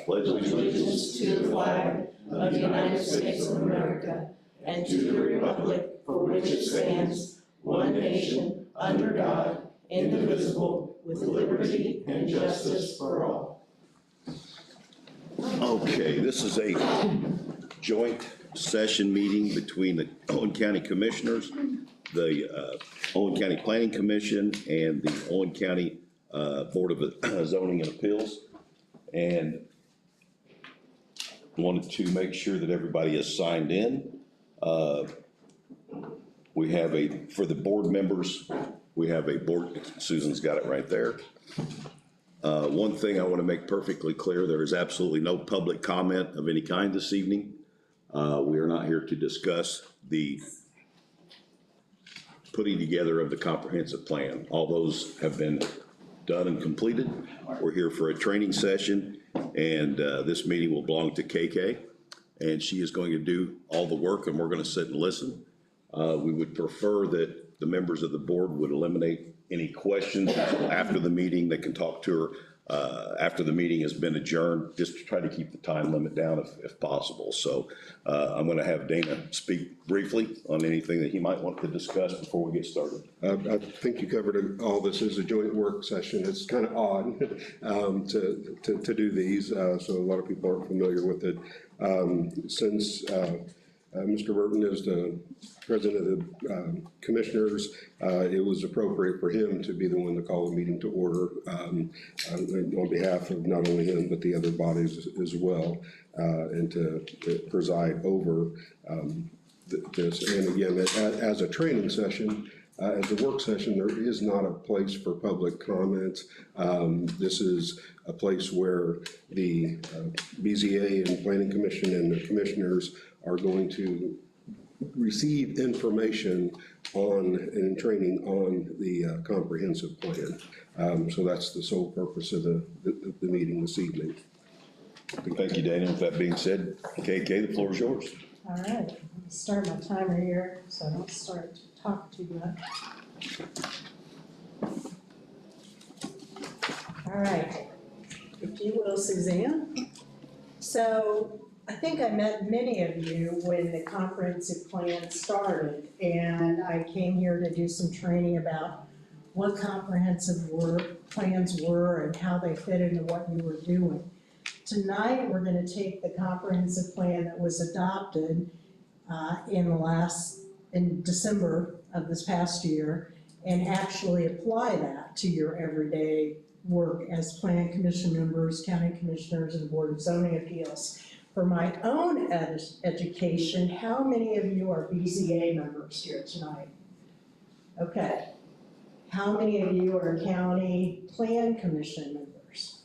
pledge allegiance to the flag of the United States of America and to the republic for which it stands, one nation, under God, indivisible, with liberty and justice for all. Okay, this is a joint session meeting between the Owen County Commissioners, the Owen County Planning Commission, and the Owen County Board of Zoning and Appeals. And wanted to make sure that everybody is signed in. We have for the board members, we have a board, Susan's got it right there. One thing I want to make perfectly clear, there is absolutely no public comment of any kind this evening. We are not here to discuss the putting together of the comprehensive plan. All those have been done and completed. We're here for a training session, and this meeting will belong to KK, and she is going to do all the work, and we're going to sit and listen. We would prefer that the members of the board would eliminate any questions after the meeting. They can talk to her after the meeting has been adjourned, just to try to keep the time limit down if possible. So I'm going to have Dana speak briefly on anything that he might want to discuss before we get started. I think you covered all. This is a joint work session. It's kind of odd to do these, so a lot of people aren't familiar with it. Since Mr. Burton is the president of the commissioners, it was appropriate for him to be the one to call the meeting to order on behalf of not only him but the other bodies as well, and to preside over this. And again, as a training session, as a work session, there is not a place for public comments. This is a place where the BZA and Planning Commission and the commissioners are going to receive information on and training on the comprehensive plan. So that's the sole purpose of the meeting this evening. Thank you, Dana. With that being said, KK, the floor is yours. All right, I'm gonna start my timer here so I don't start to talk too much. All right, if you will, Suzanne. So I think I met many of you when the comprehensive plan started, and I came here to do some training about what comprehensive plans were and how they fit into what you were doing. Tonight, we're going to take the comprehensive plan that was adopted in December of this past year and actually apply that to your everyday work as Plan Commission members, county commissioners, and Board of Zoning Appeals. For my own education, how many of you are BZA members here tonight? Okay. How many of you are County Plan Commission members?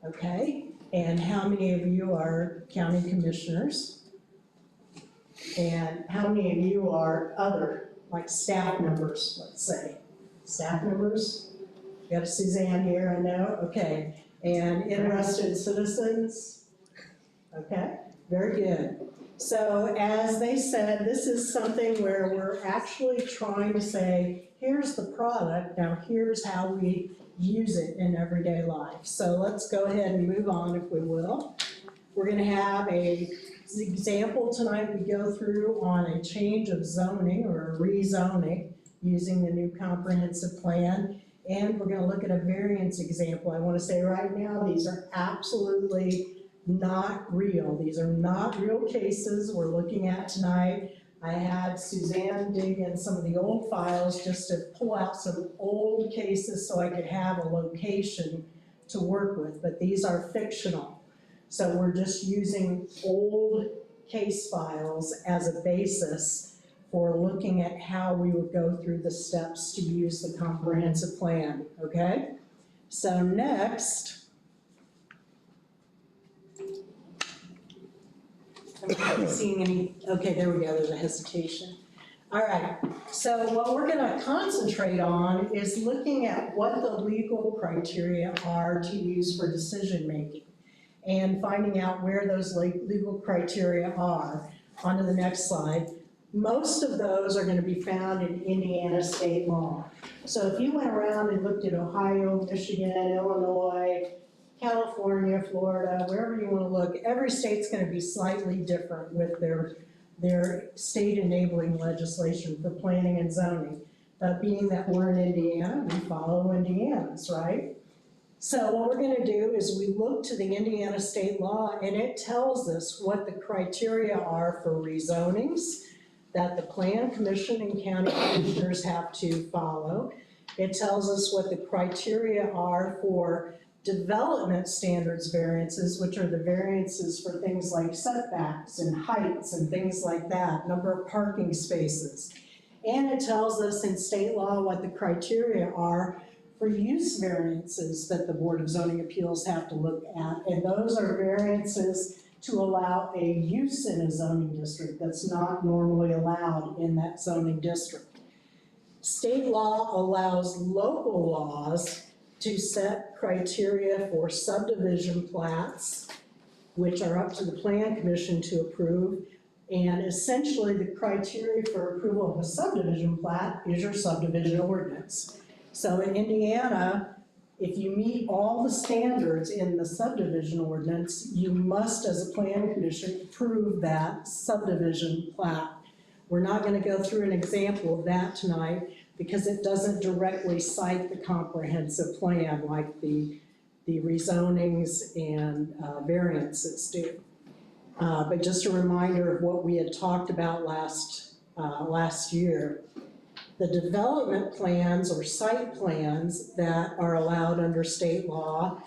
Okay, and how many of you are county commissioners? And how many of you are other, like staff members, let's say? Staff members? We got a Suzanne here, I know, okay. And interested citizens? Okay, very good. So as they said, this is something where we're actually trying to say, here's the product, now here's how we use it in everyday life. So let's go ahead and move on, if we will. We're going to have an example tonight we go through on a change of zoning or a rezoning using the new comprehensive plan. And we're going to look at a variance example. I want to say right now, these are absolutely not real. These are not real cases we're looking at tonight. I had Suzanne dig in some of the old files just to pull out some old cases so I could have a location to work with, but these are fictional. So we're just using old case files as a basis for looking at how we would go through the steps to use the comprehensive plan, okay? So next, I'm not seeing any, okay, there we go, there's a hesitation. All right, so what we're gonna concentrate on is looking at what the legal criteria are to use for decision-making and finding out where those legal criteria are. On to the next slide. Most of those are gonna be found in Indiana state law. So if you went around and looked at Ohio, Michigan, Illinois, California, Florida, wherever you want to look, every state's going to be slightly different with their state enabling legislation for planning and zoning. But being that we're in Indiana, we follow Indiana's, right? So what we're going to do is we look to the Indiana state law, and it tells us what the criteria are for rezonings that the Plan Commission and county commissioners have to follow. It tells us what the criteria are for development standards variances, which are the variances for things like setbacks and heights and things like that, number of parking spaces. And it tells us in state law what the criteria are for use variances that the Board of Zoning Appeals have to look at. And those are variances to allow a use in a zoning district that's not normally allowed in that zoning district. State law allows local laws to set criteria for subdivision plats, which are up to the Plan Commission to approve. And essentially, the criteria for approval of a subdivision plat is your subdivision ordinance. So in Indiana, if you meet all the standards in the subdivision ordinance, you must, as a Plan Commission, approve that subdivision plat. We're not going to go through an example of that tonight because it doesn't directly cite the comprehensive plan like the rezonings and variances do. But just a reminder of what we had talked about last year. The development plans or site plans that are allowed under state law,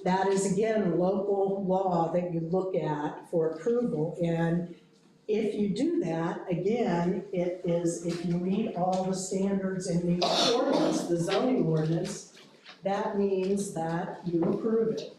that is again local law that you look at for approval. And if you do that, again, it is if you meet all the standards in the ordinance, the zoning ordinance, that means that you approve it.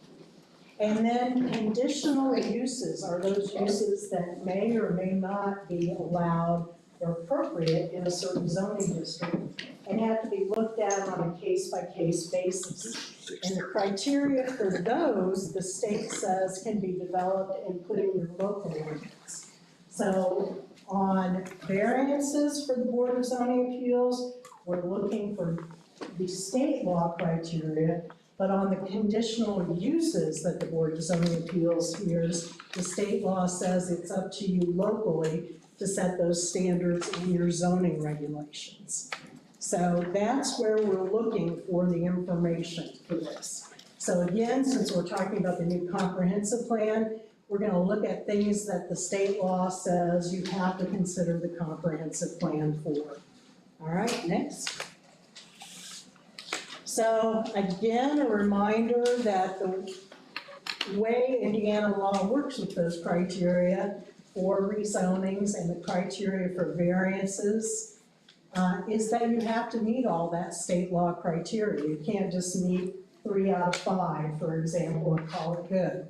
And then conditional uses are those uses that may or may not be allowed or appropriate in a certain zoning district and have to be looked at on a case-by-case basis. And the criteria for those, the state says, can be developed and put in your local ordinance. So on variances for the Board of Zoning Appeals, we're looking for the state law criteria, but on the conditional uses that the Board of Zoning Appeals hears, the state law says it's up to you locally to set those standards in your zoning regulations. So that's where we're looking for the information for this. So again, since we're talking about the new comprehensive plan, we're going to look at things that the state law says you have to consider the comprehensive plan for. All right, next. So again, a reminder that the way Indiana law works with those criteria for rezonings and the criteria for variances is that you have to meet all that state law criteria. You can't just meet 3 out of 5, for example, and call it good.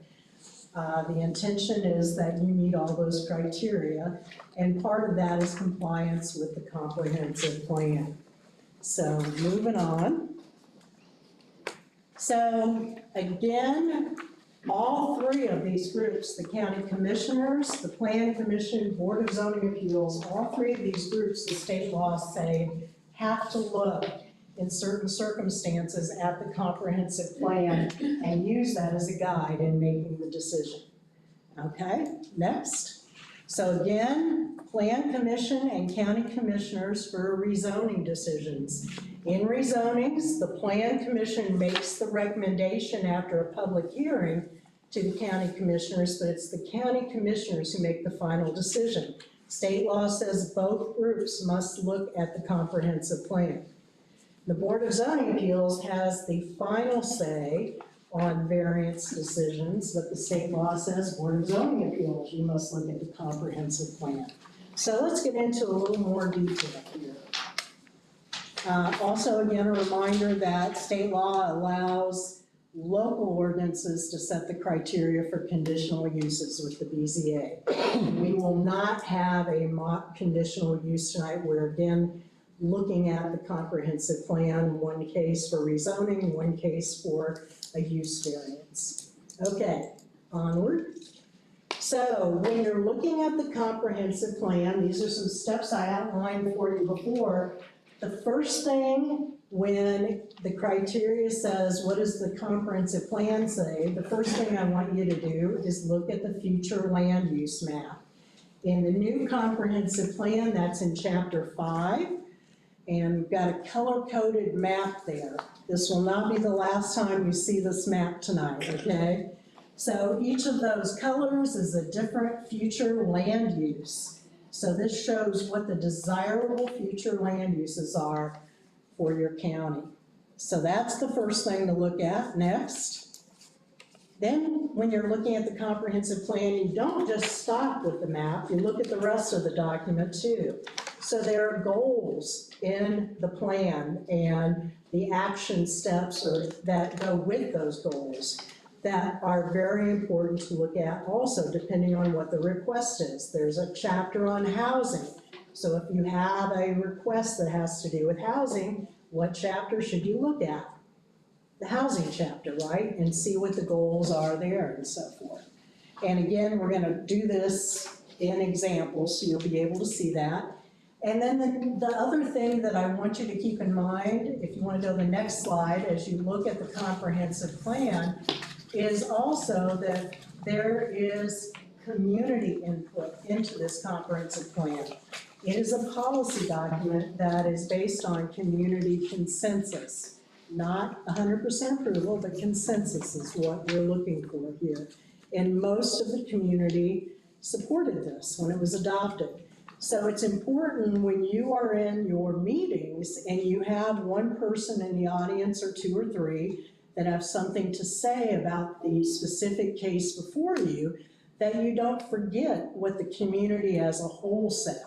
The intention is that you meet all those criteria, and part of that is compliance with the comprehensive plan. So moving on. So again, all 3 of these groups, the county commissioners, the Plan Commission, Board of Zoning Appeals, all 3 of these groups, the state laws say, have to look in certain circumstances at the comprehensive plan and use that as a guide in making the decision. Okay, next. So again, Plan Commission and county commissioners for rezoning decisions. In rezonings, the Plan Commission makes the recommendation after a public hearing to the county commissioners, but it's the county commissioners who make the final decision. State law says both groups must look at the comprehensive plan. The Board of Zoning Appeals has the final say on variance decisions, but the state law says Board of Zoning Appeals, you must look at the comprehensive plan. So let's get into a little more detail here. Also, again, a reminder that state law allows local ordinances to set the criteria for conditional uses with the BZA. We will not have a mock conditional use tonight. We're again looking at the comprehensive plan, one case for rezoning, one case for a use variance. Okay, onward. So when you're looking at the comprehensive plan, these are some steps I outlined for you before. The first thing when the criteria says, what does the comprehensive plan say? The first thing I want you to do is look at the future land use map. In the new comprehensive plan, that's in chapter 5, and we've got a color-coded map there. This will not be the last time you see this map tonight, okay? So each of those colors is a different future land use. So this shows what the desirable future land uses are for your county. So that's the first thing to look at. Next. Then when you're looking at the comprehensive plan, you don't just stop with the map, you look at the rest of the document too. So there are goals in the plan and the action steps that go with those goals that are very important to look at also, depending on what the request is. There's a chapter on housing. So if you have a request that has to do with housing, what chapter should you look at? The housing chapter, right? And see what the goals are there and so forth. And again, we're gonna do this in examples, so you'll be able to see that. And then the other thing that I want you to keep in mind, if you want to go to the next slide, as you look at the comprehensive plan, is also that there is community input into this comprehensive plan. It is a policy document that is based on community consensus, not 100% approval, but consensus is what we're looking for here. And most of the community supported this when it was adopted. So it's important when you are in your meetings and you have one person in the audience or two or three that have something to say about the specific case before you, that you don't forget what the community as a whole said.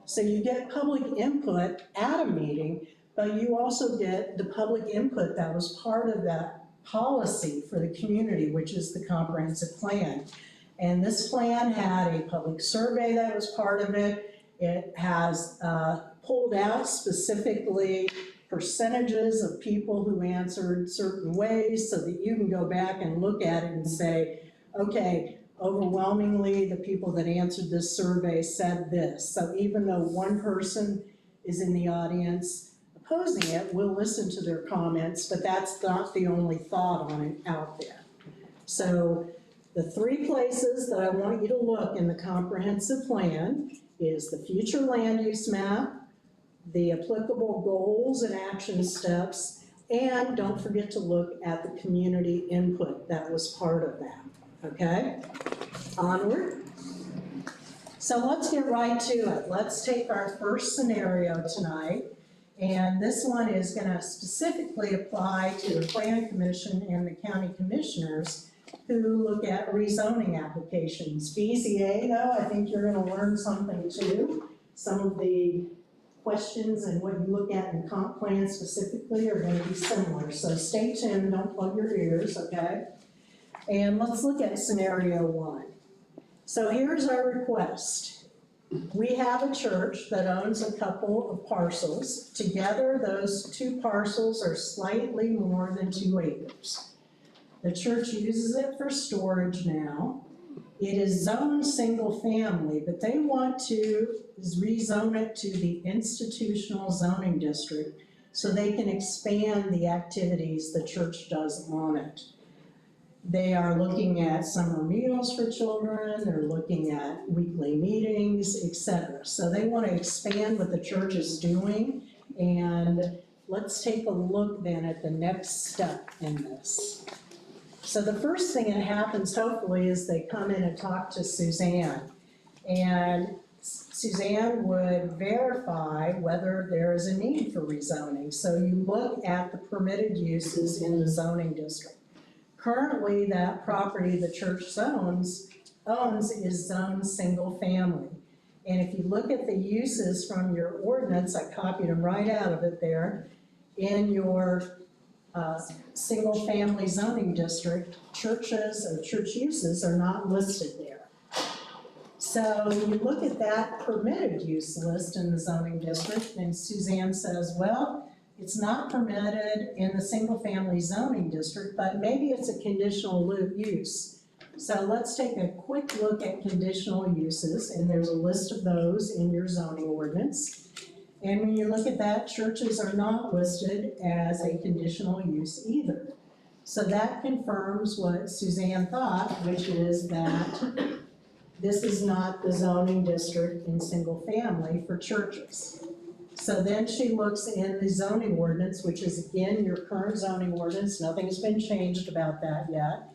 So you get public input at a meeting, but you also get the public input that was part of that policy for the community, which is the comprehensive plan. And this plan had a public survey that was part of it. It has pulled out specifically percentages of people who answered certain ways so that you can go back and look at it and say, okay, overwhelmingly the people that answered this survey said this. So even though one person is in the audience opposing it, we'll listen to their comments, but that's not the only thought on it out there. So the three places that I want you to look in the comprehensive plan is the future land use map, the applicable goals and action steps, and don't forget to look at the community input that was part of that, okay? Onward. So let's get right to it. Let's take our first scenario tonight, and this one is gonna specifically apply to the Plan Commission and the county commissioners who look at rezoning applications. BZA though, I think you're gonna learn something too. Some of the questions and what you look at in comp plan specifically are going to be similar. So stay tuned, don't plug your ears, okay? And let's look at scenario 1. So here's our request. We have a church that owns a couple of parcels. Together, those two parcels are slightly more than 2 acres. The church uses it for storage now. It is zoned single family, but they want to rezone it to the institutional zoning district so they can expand the activities the church does on it. They are looking at summer meals for children, they're looking at weekly meetings, etc. So they want to expand what the church is doing, and let's take a look then at the next step in this. So the first thing that happens, hopefully, is they come in and talk to Suzanne. And Suzanne would verify whether there is a need for rezoning. So you look at the permitted uses in the zoning district. Currently, that property the church owns is zoned single family. And if you look at the uses from your ordinance, I copied them right out of it there, in your single-family zoning district, churches or church uses are not listed there. So you look at that permitted use list in the zoning district, and Suzanne says, well, it's not permitted in the single-family zoning district, but maybe it's a conditional use. So let's take a quick look at conditional uses, and there's a list of those in your zoning ordinance. And when you look at that, churches are not listed as a conditional use either. So that confirms what Suzanne thought, which is that this is not the zoning district in single family for churches. So then she looks in the zoning ordinance, which is again your current zoning ordinance, nothing's been changed about that yet.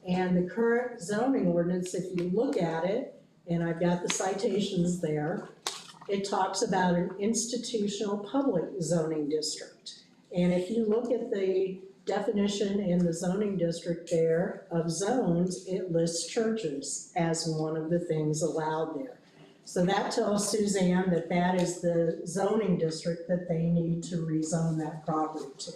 And the current zoning ordinance, if you look at it, and I've got the citations there, it talks about an institutional public zoning district. And if you look at the definition in the zoning district there of zones, it lists churches as one of the things allowed there. So that tells Suzanne that that is the zoning district that they need to rezone that property to.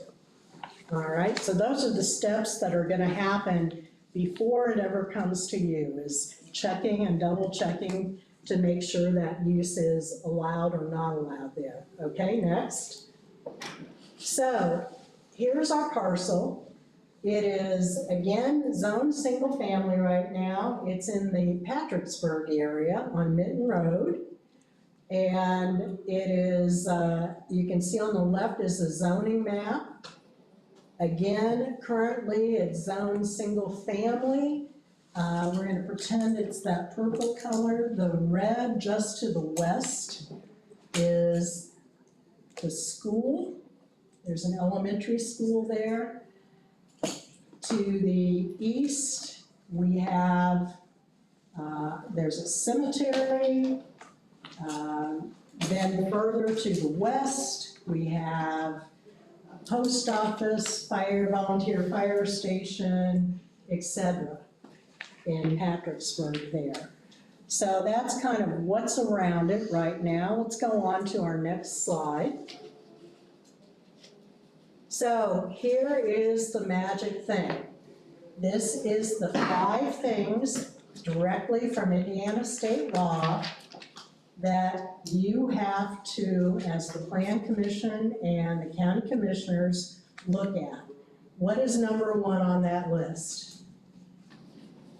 All right, so those are the steps that are gonna happen before it ever comes to you, is checking and double checking to make sure that use is allowed or not allowed there. Okay, next. So here's our parcel. It is, again, zone single family right now. It's in the Patricksburg area on Mitten Road. And it is, you can see on the left is a zoning map. Again, currently it's zone single family. We're gonna pretend it's that purple color. The red just to the west is the school. There's an elementary school there. To the east, we have, there's a cemetery. Then further to the west, we have a post office, volunteer fire station, etc. in Patricksburg there. So that's kind of what's around it right now. Let's go on to our next slide. So here is the magic thing. This is the 5 things directly from Indiana state law that you have to, as the Plan Commission and the county commissioners, look at. What is number 1 on that list?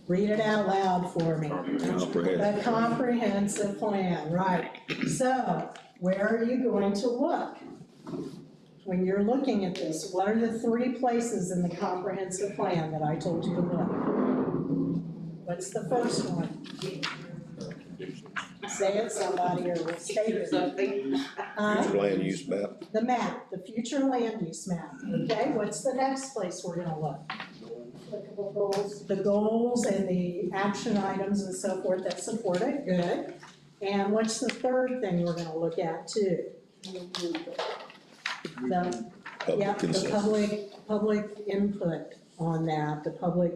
Read it out loud for me. Comprehensive. The comprehensive plan, right. So where are you going to look? When you're looking at this, what are the 3 places in the comprehensive plan that I told you to look? What's the first one? Say it, somebody, or we'll state it. Future land use map. The map, the future land use map, okay? What's the next place we're gonna look? Applicable goals. The goals and the action items and so forth that support it, good. And what's the third thing we're gonna look at too? The, yeah, Public the consensus. public input on that, the public,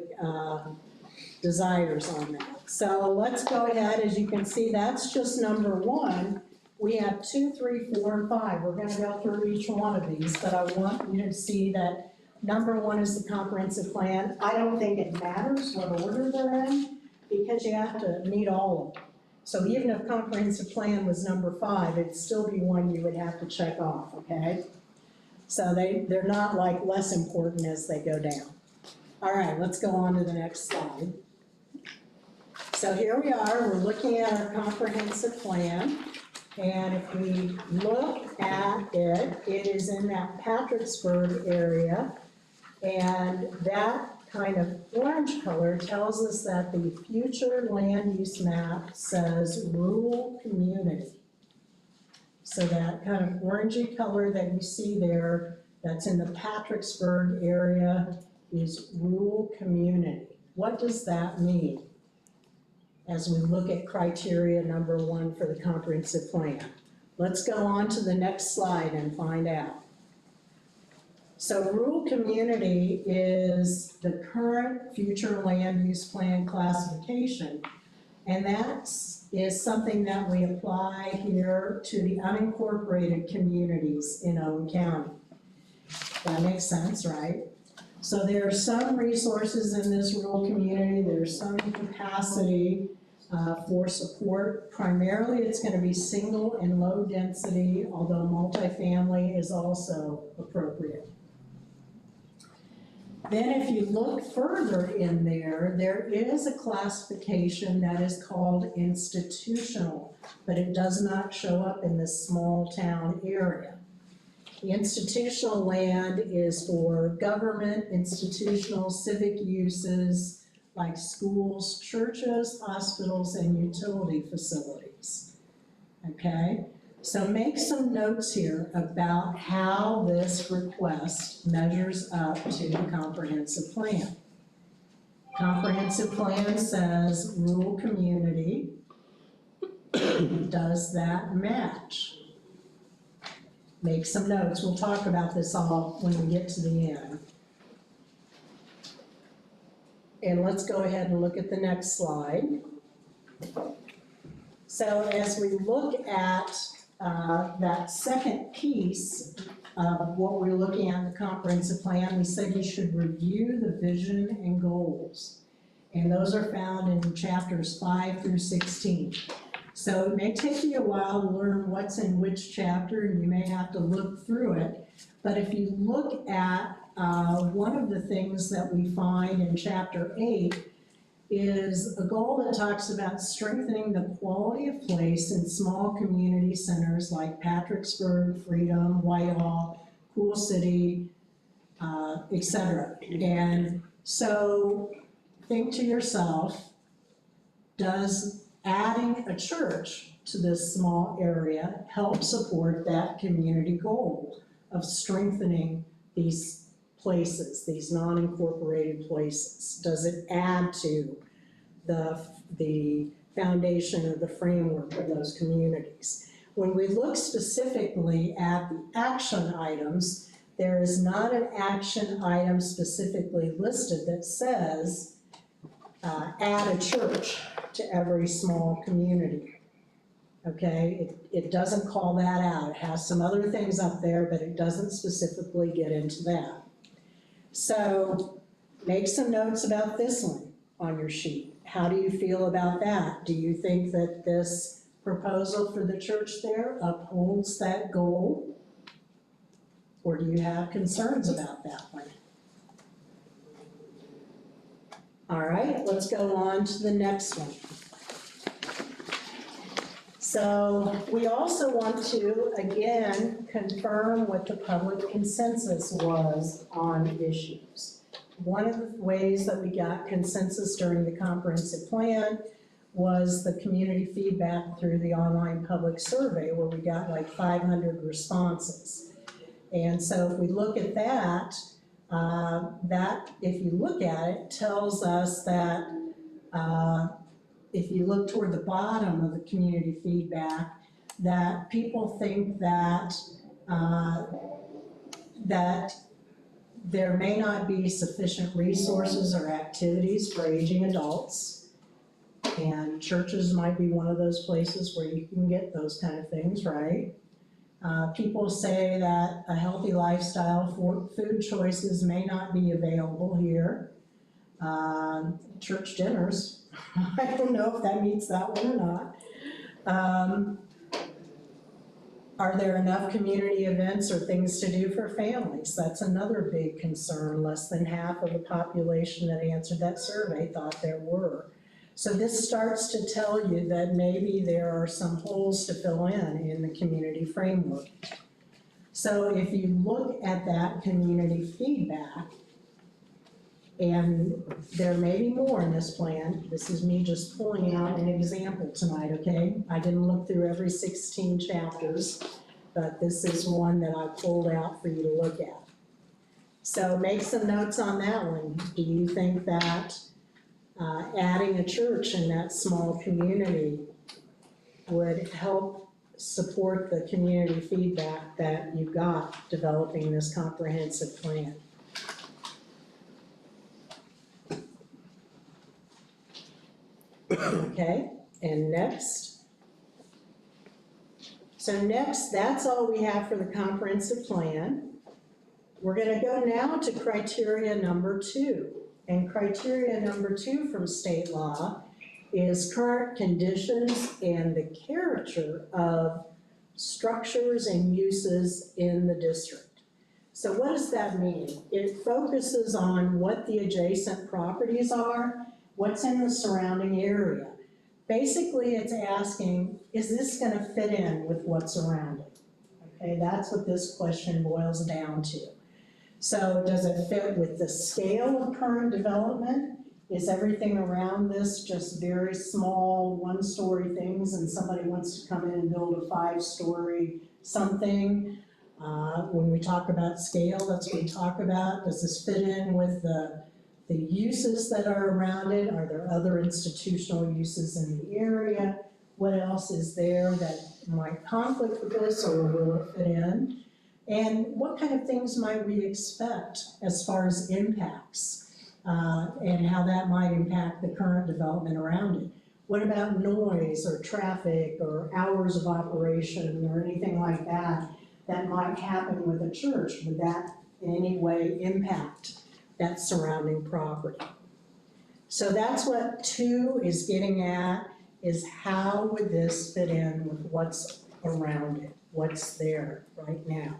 desires on that. So let's go ahead, as you can see, that's just number 1. We have 2, 3, 4, and 5. We're gonna go through each one of these, but I want you to see that number 1 is the comprehensive plan. I don't think it matters what order they're in, because you have to meet all of them. So even if comprehensive plan was number 5, it'd still be one you would have to check off, okay? So they're not like less important as they go down. All right, let's go on to the next slide. So here we are, we're looking at our comprehensive plan. And if we look at it, it is in that Patricksburg area. And that kind of orange color tells us that the future land use map says rural community. So that kind of orangey color that you see there, that's in the Patricksburg area, is rural community. What does that mean? As we look at criteria number 1 for the comprehensive plan. Let's go on to the next slide and find out. So rural community is the current future land use plan classification. And that is something that we apply here to the unincorporated communities in Owen County. That makes sense, right? So there are some resources in this rural community, there's some capacity for support. Primarily, it's gonna be single and low density, although multifamily is also appropriate. Then if you look further in there, there is a classification that is called institutional, but it does not show up in this small town area. The institutional land is for government, institutional, civic uses like schools, churches, hospitals, and utility facilities. Okay? So make some notes here about how this request measures up to the comprehensive plan. Comprehensive plan says rural community. Does that match? Make some notes. We'll talk about this all when we get to the end. And let's go ahead and look at the next slide. So as we look at that second piece of what we're looking at in the comprehensive plan, we said you should review the vision and goals. And those are found in chapters 5 through 16. So it may take you a while to learn what's in which chapter, and you may have to look through it. But if you look at one of the things that we find in chapter 8 is a goal that talks about strengthening the quality of place in small community centers like Patricksburg, Freedom, Whitehall, Cool City, etc. And so think to yourself, does adding a church to this small area help support that community goal of strengthening these places, these non-incorporated places? Does it add to the foundation or the framework of those communities? When we look specifically at the action items, there is not an action item specifically listed that says add a church to every small community. Okay, it doesn't call that out. It has some other things up there, but it doesn't specifically get into that. So make some notes about this one on your sheet. How do you feel about that? Do you think that this proposal for the church there upholds that goal? Or do you have concerns about that one? All right, let's go on to the next one. So we also want to, again, confirm what the public consensus was on issues. One of the ways that we got consensus during the comprehensive plan was the community feedback through the online public survey, where we got like 500 responses. And so if we look at that, if you look at it, tells us that if you look toward the bottom of the community feedback, that people think that that there may not be sufficient resources or activities for aging adults, and churches might be one of those places where you can get those kind of things, right? People say that a healthy lifestyle for food choices may not be available here. Church dinners, I don't know if that meets that one or not. Are there enough community events or things to do for families? That's another big concern. Less than half of the population that answered that survey thought there were. So this starts to tell you that maybe there are some holes to fill in the community framework. So if you look at that community feedback, and there may be more in this plan. This is me just pulling out an example tonight, okay? I didn't look through every 16 chapters, but this is one that I pulled out for you to look at. So make some notes on that one. Do you think that adding a church in that small community would help support the community feedback that you got developing this comprehensive plan? Okay, and next. So next, that's all we have for the comprehensive plan. We're gonna go now to criteria number 2. And criteria number 2 from state law is current conditions and the character of structures and uses in the district. So what does that mean? It focuses on what the adjacent properties are, what's in the surrounding area. Basically, it's asking, is this gonna fit in with what's around it? Okay, that's what this question boils down to. So does it fit with the scale of current development? Is everything around this just very small, one-story things and somebody wants to come in and build a 5-story something? When we talk about scale, that's what we talk about. Does this fit in with the uses that are around it? Are there other institutional uses in the area? What else is there that might conflict with this, or will it fit in? And what kind of things might we expect as far as impacts, and how that might impact the current development around it? What about noise or traffic or hours of operation or anything like that that might happen with a church? Would that in any way impact that surrounding property? So that's what 2 is getting at, is how would this fit in with what's around it, what's there right now.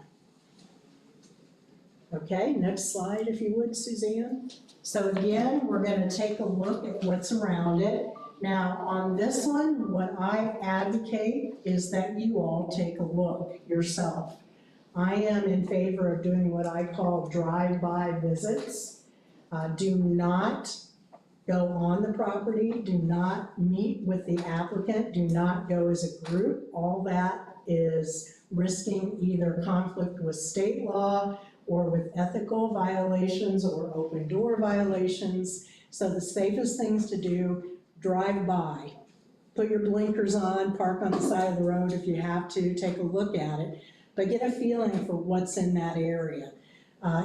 Okay, next slide if you would, Suzanne. So again, we're gonna take a look at what's around it. Now, on this one, what I advocate is that you all take a look yourself. I am in favor of doing what I call drive-by visits. Do not go on the property, do not meet with the applicant, do not go as a group. All that is risking either conflict with state law or with ethical violations or open door violations. So the safest things to do, drive by. Put your blinkers on, park on the side of the road if you have to, take a look at it, but get a feeling for what's in that area.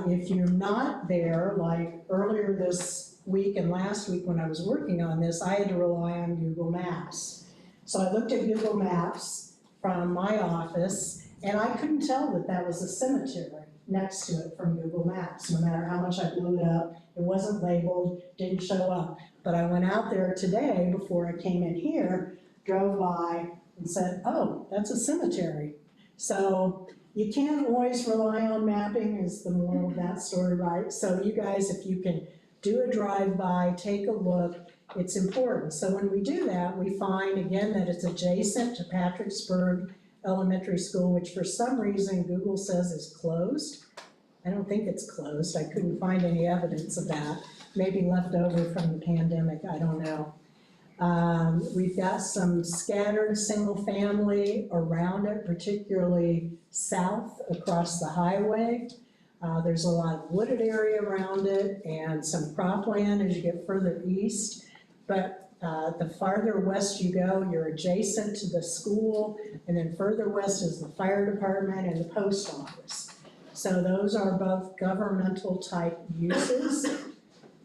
If you're not there, like earlier this week and last week when I was working on this, I had to rely on Google Maps. So I looked at Google Maps from my office, and I couldn't tell that that was a cemetery next to it from Google Maps. No matter how much I blew it up, it wasn't labeled, didn't show up. But I went out there today before I came in here, drove by and said, oh, that's a cemetery. So you can't always rely on mapping is the moral of that story, right? So you guys, if you can do a drive-by, take a look, it's important. So when we do that, we find again that it's adjacent to Patricksburg Elementary School, which for some reason Google says is closed. I don't think it's closed. I couldn't find any evidence of that. Maybe left over from the pandemic, I don't know. We've got some scattered single family around it, particularly south across the highway. There's a lot of wooded area around it and some cropland as you get further east. But the farther west you go, you're adjacent to the school, and then further west is the fire department and the post office. So those are both governmental type uses,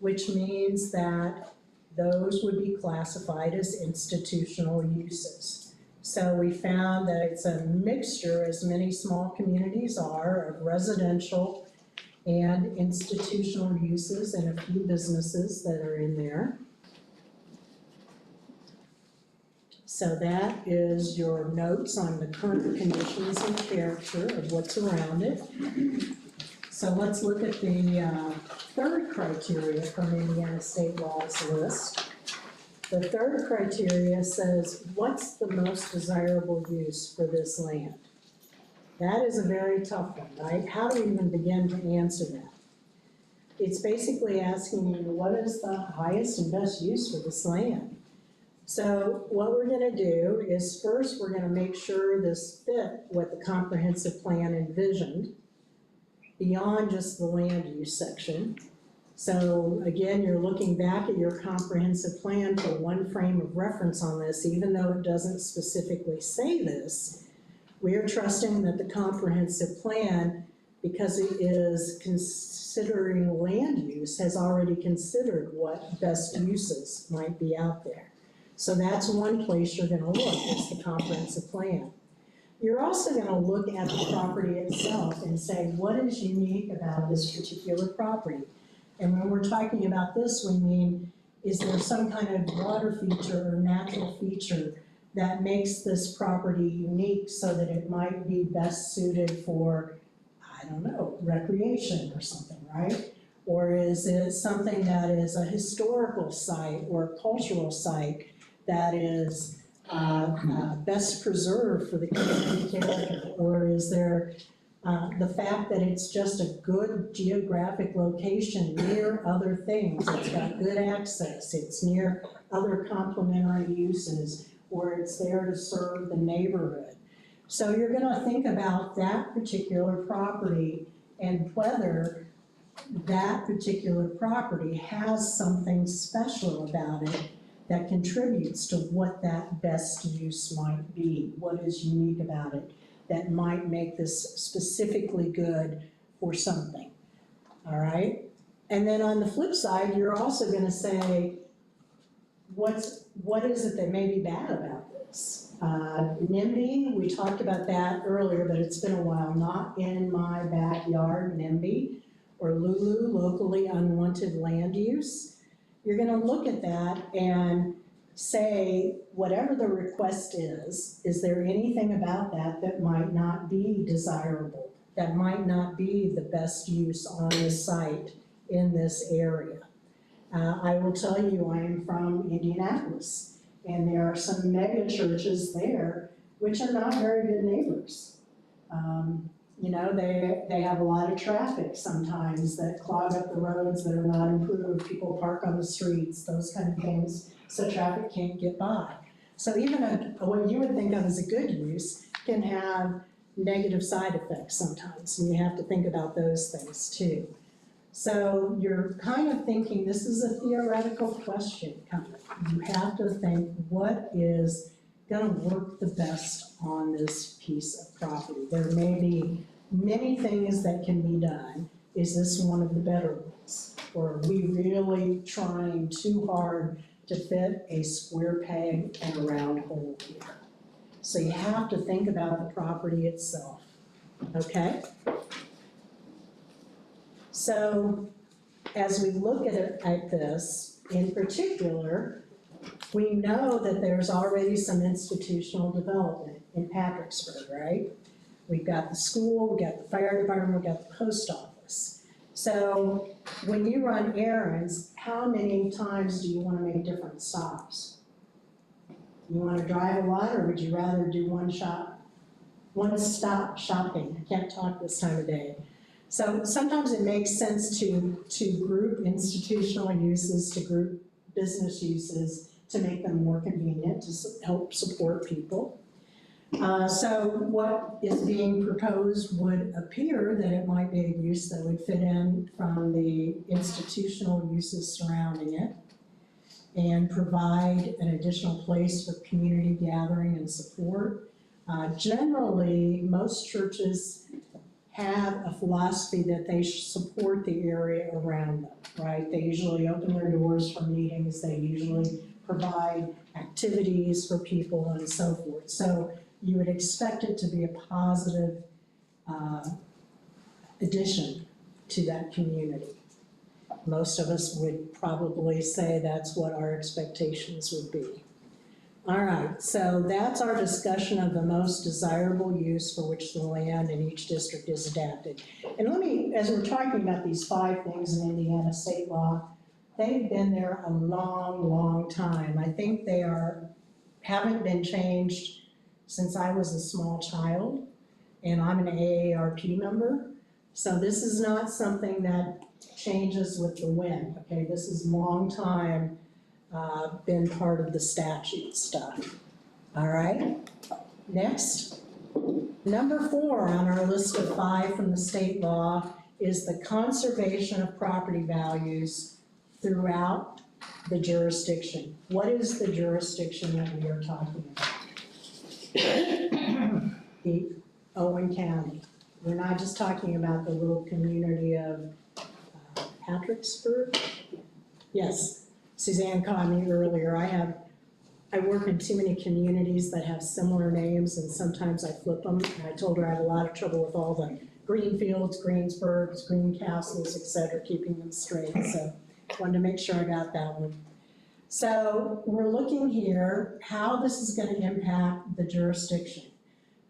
which means that those would be classified as institutional uses. So we found that it's a mixture, as many small communities are, of residential and institutional uses and a few businesses that are in there. So that is your notes on the current conditions and character of what's around it. So let's look at the third criteria from Indiana State Law's list. The third criteria says, what's the most desirable use for this land? That is a very tough one, right? How do we even begin to answer that? It's basically asking you, what is the highest and best use for this land? So what we're gonna do is first, we're gonna make sure this fit what the comprehensive plan envisioned beyond just the land use section. So again, you're looking back at your comprehensive plan for one frame of reference on this, even though it doesn't specifically say this. We are trusting that the comprehensive plan, because it is considering land use, has already considered what best uses might be out there. So that's one place you're gonna look, is the comprehensive plan. You're also gonna look at the property itself and say, what is unique about this particular property? And when we're talking about this, we mean, is there some kind of water feature or natural feature that makes this property unique so that it might be best suited for don't know, recreation or something, right? Or is it something that is a historical site or a cultural site that is best preserved for the community character? Or is there the fact that it's just a good geographic location near other things, it's got good access, it's near other complementary uses, or it's there to serve the neighborhood. So you're gonna think about that particular property and whether that particular property has something special about it that contributes to what that best use might be, what is unique about it that might make this specifically good for something, all right? And then on the flip side, you're also gonna say, what is it that may be bad about this? NIMBY, we talked about that earlier, but it's been a while, not in my backyard, NIMBY, or LULU, locally unwanted land use. You're gonna look at that and say, whatever the request is there anything about that that might not be desirable, that might not be the best use on the site in this area? I will tell you, I am from Indianapolis, and there are some mega churches there which are not very good neighbors. You know, they have a lot of traffic sometimes that clog up the roads that are not improved, people park on the streets, those kind of things, so traffic can't get by. So even what you would think of as a good use can have negative side effects sometimes, and you have to think about those things too. So you're kind of thinking, this is a theoretical question, kind of. You have to think, what is gonna work the best on this piece of property? There may be many things that can be done. Is this one of the better ones? Or are we really trying too hard to fit a square peg in a round hole here? So you have to think about the property itself, okay? So as we look at this, in particular, we know that there's already some institutional development in Patricksburg, right? We've got the school, we've got the fire department, we've got the post office. So when you run errands, how many times do you want to make different stops? You want to drive a lot, or would you rather do one stop shopping? I can't talk this time of day. So sometimes it makes sense to group institutional uses, to group business uses, to make them more convenient, to help support people. So what is being proposed would appear that it might be a use that would fit in from the institutional uses surrounding it and provide an additional place for community gathering and support. Generally, most churches have a philosophy that they support the area around them, right? They usually open their doors for meetings, they usually provide activities for people and so forth. So you would expect it to be a positive addition to that community. Most of us would probably say that's what our expectations would be. All right, so that's our discussion of the most desirable use for which the land in each district is adapted. And let me, as we're talking about these 5 things in Indiana state law, they've been there a long, long time. I think they haven't been changed since I was a small child, and I'm an AARP member. So this is not something that changes with the wind, okay? This is long time been part of the statute stuff. All right, next. Number 4 on our list of 5 from the state law is the conservation of property values throughout the jurisdiction. What is the jurisdiction that we are talking about? The Owen County. We're not just talking about the little community of Patricksburg. Yes. Suzanne called me earlier. I work in too many communities that have similar names, and sometimes I flip them. And I told her I have a lot of trouble with all the Greenfields, Greensburgs, Greencastles, et cetera, keeping them straight. So wanted to make sure I got that one. So we're looking here how this is going to impact the jurisdiction.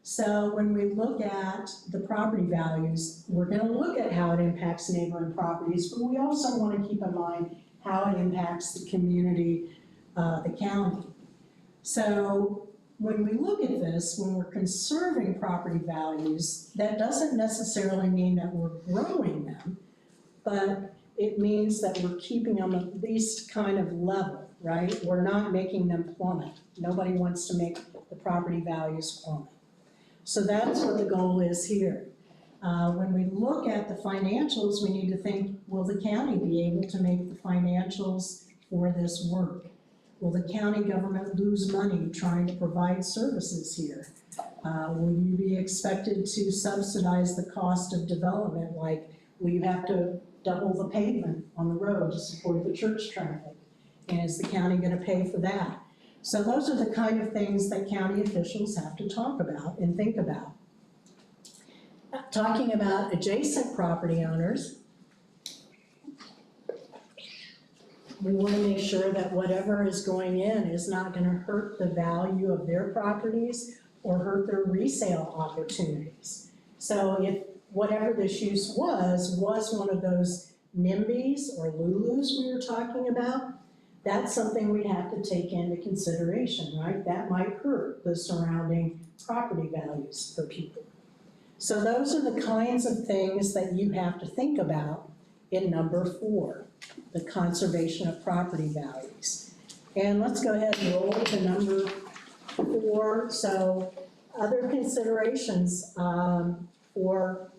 So when we look at the property values, we're gonna look at how it impacts neighboring properties, but we also wanna keep in mind how it impacts the community, the county. So when we look at this, when we're conserving property values, that doesn't necessarily mean that we're growing them, but it means that we're keeping them at least kind of level, right? We're not making them plummet. Nobody wants to make the property values plummet. So that's what the goal is here. When we look at the financials, we need to think, will the county be able to make the financials for this work? Will the county government lose money trying to provide services here? Will you be expected to subsidize the cost of development, like will you have to double the pavement on the road to support the church traffic? And is the county gonna pay for that? So those are the kind of things that county officials have to talk about and think about. Talking about adjacent property owners, we wanna make sure that whatever is going in is not gonna hurt the value of their properties or hurt their resale opportunities. So if whatever this use was one of those NIMBYs or LULUs we were talking about, that's something we have to take into consideration, right? That might hurt the surrounding property values for people. So those are the kinds of things that you have to think about in number 4, the conservation of property values. And let's go ahead and roll to number 4. So other considerations for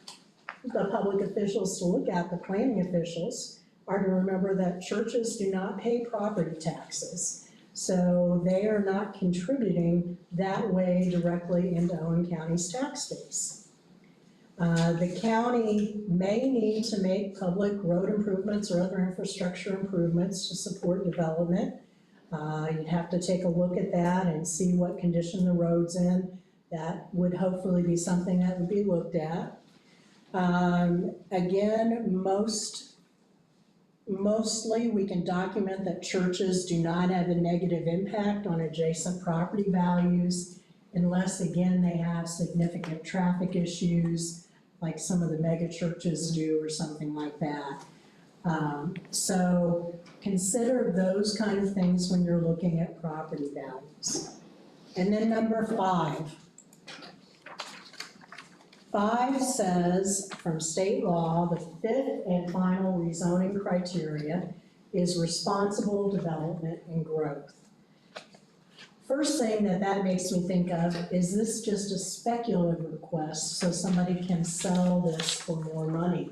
the public officials to look at, the planning officials, are to remember that churches do not pay property taxes. So they are not contributing that way directly into Owen County's tax base. The county may need to make public road improvements or other infrastructure improvements to support development. You'd have to take a look at that and see what condition the road's in. That would hopefully be something that would be looked at. Again, mostly we can document that churches do not have a negative impact on adjacent property values unless, again, they have significant traffic issues like some of the mega churches do or something like that. So consider those kind of things when you're looking at property values. And then number 5. 5 says, from state law, the 5th and final rezoning criteria is responsible development and growth. First thing that makes me think of, is this just a speculative request so somebody can sell this for more money?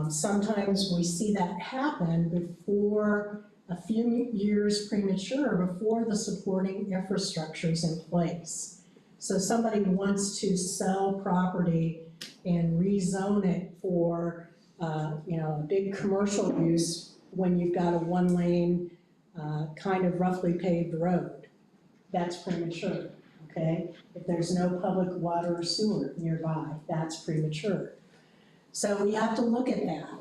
Sometimes we see that happen before a few years premature, before the supporting infrastructure is in place. So somebody wants to sell property and rezone it for, a big commercial use when you've got a 1-lane, kind of roughly paved road. That's premature, okay? If there's no public water or sewer nearby, that's premature. So we have to look at that.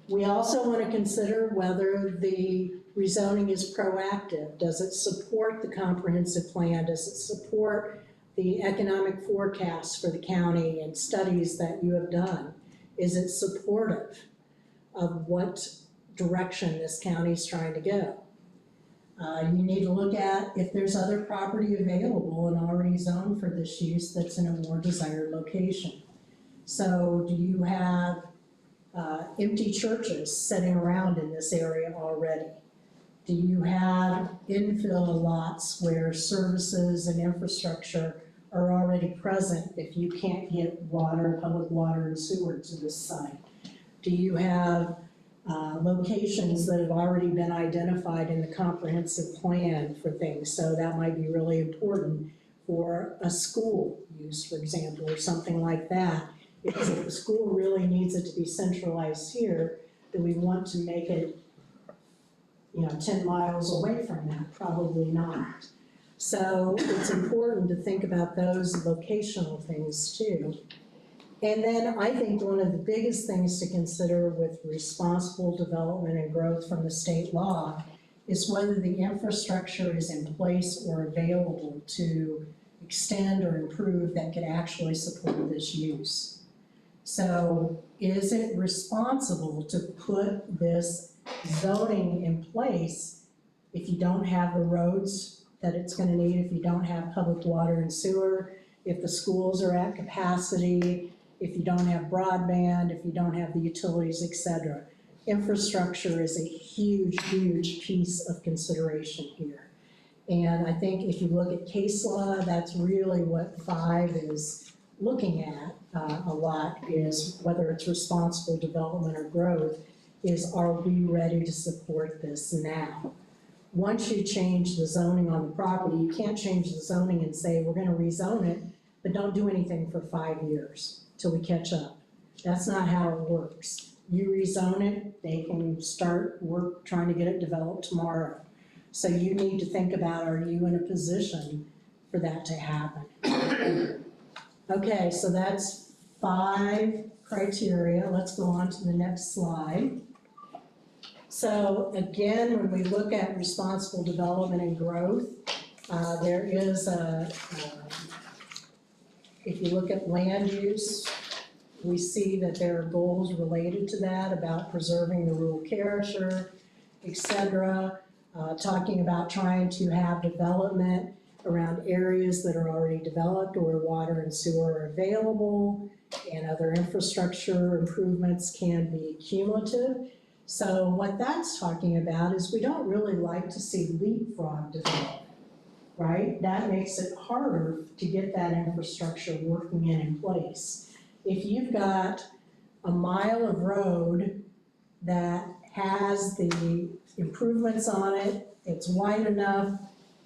We also want to consider whether the rezoning is proactive. Does it support the comprehensive plan? Does it support the economic forecasts for the county and studies that you have done? Is it supportive of what direction this county is trying to go? You need to look at if there's other property available and already zoned for this use that's in a more desired location. So do you have empty churches sitting around in this area already? Do you have infill lots where services and infrastructure are already present if you can't get water, public water and sewer to this site? Do you have locations that have already been identified in the comprehensive plan for things? So that might be really important for a school use, for example, or something like that. Because if the school really needs it to be centralized here, do we want to make it 10 miles away from that? Probably not. So it's important to think about those locational things too. And then I think one of the biggest things to consider with responsible development and growth from the state law is whether the infrastructure is in place or available to extend or improve that could actually support this use. So is it responsible to put this zoning in place if you don't have the roads that it's gonna need, if you don't have public water and sewer, if the schools are at capacity, if you don't have broadband, if you don't have the utilities, et cetera? Infrastructure is a huge, huge piece of consideration here. And I think if you look at case law, that's really what 5 is looking at a lot, is whether it's responsible development or growth, is are we ready to support this now? Once you change the zoning on the property, you can't change the zoning and say, we're gonna rezone it, but don't do anything for 5 years till we catch up. That's not how it works. You rezone it, they can start work trying to get it developed tomorrow. So you need to think about, are you in a position for that to happen? Okay, so that's 5 criteria. Let's go on to the next slide. So again, when we look at responsible development and growth, there is if you look at land use, we see that there are goals related to that about preserving the rural character, et cetera. Talking about trying to have development around areas that are already developed or where water and sewer are available, and other infrastructure improvements can be cumulative. So what that's talking about is we don't really like to see leapfrog development, right? That makes it harder to get that infrastructure working in place. If you've got a mile of road that has the improvements on it, it's wide enough,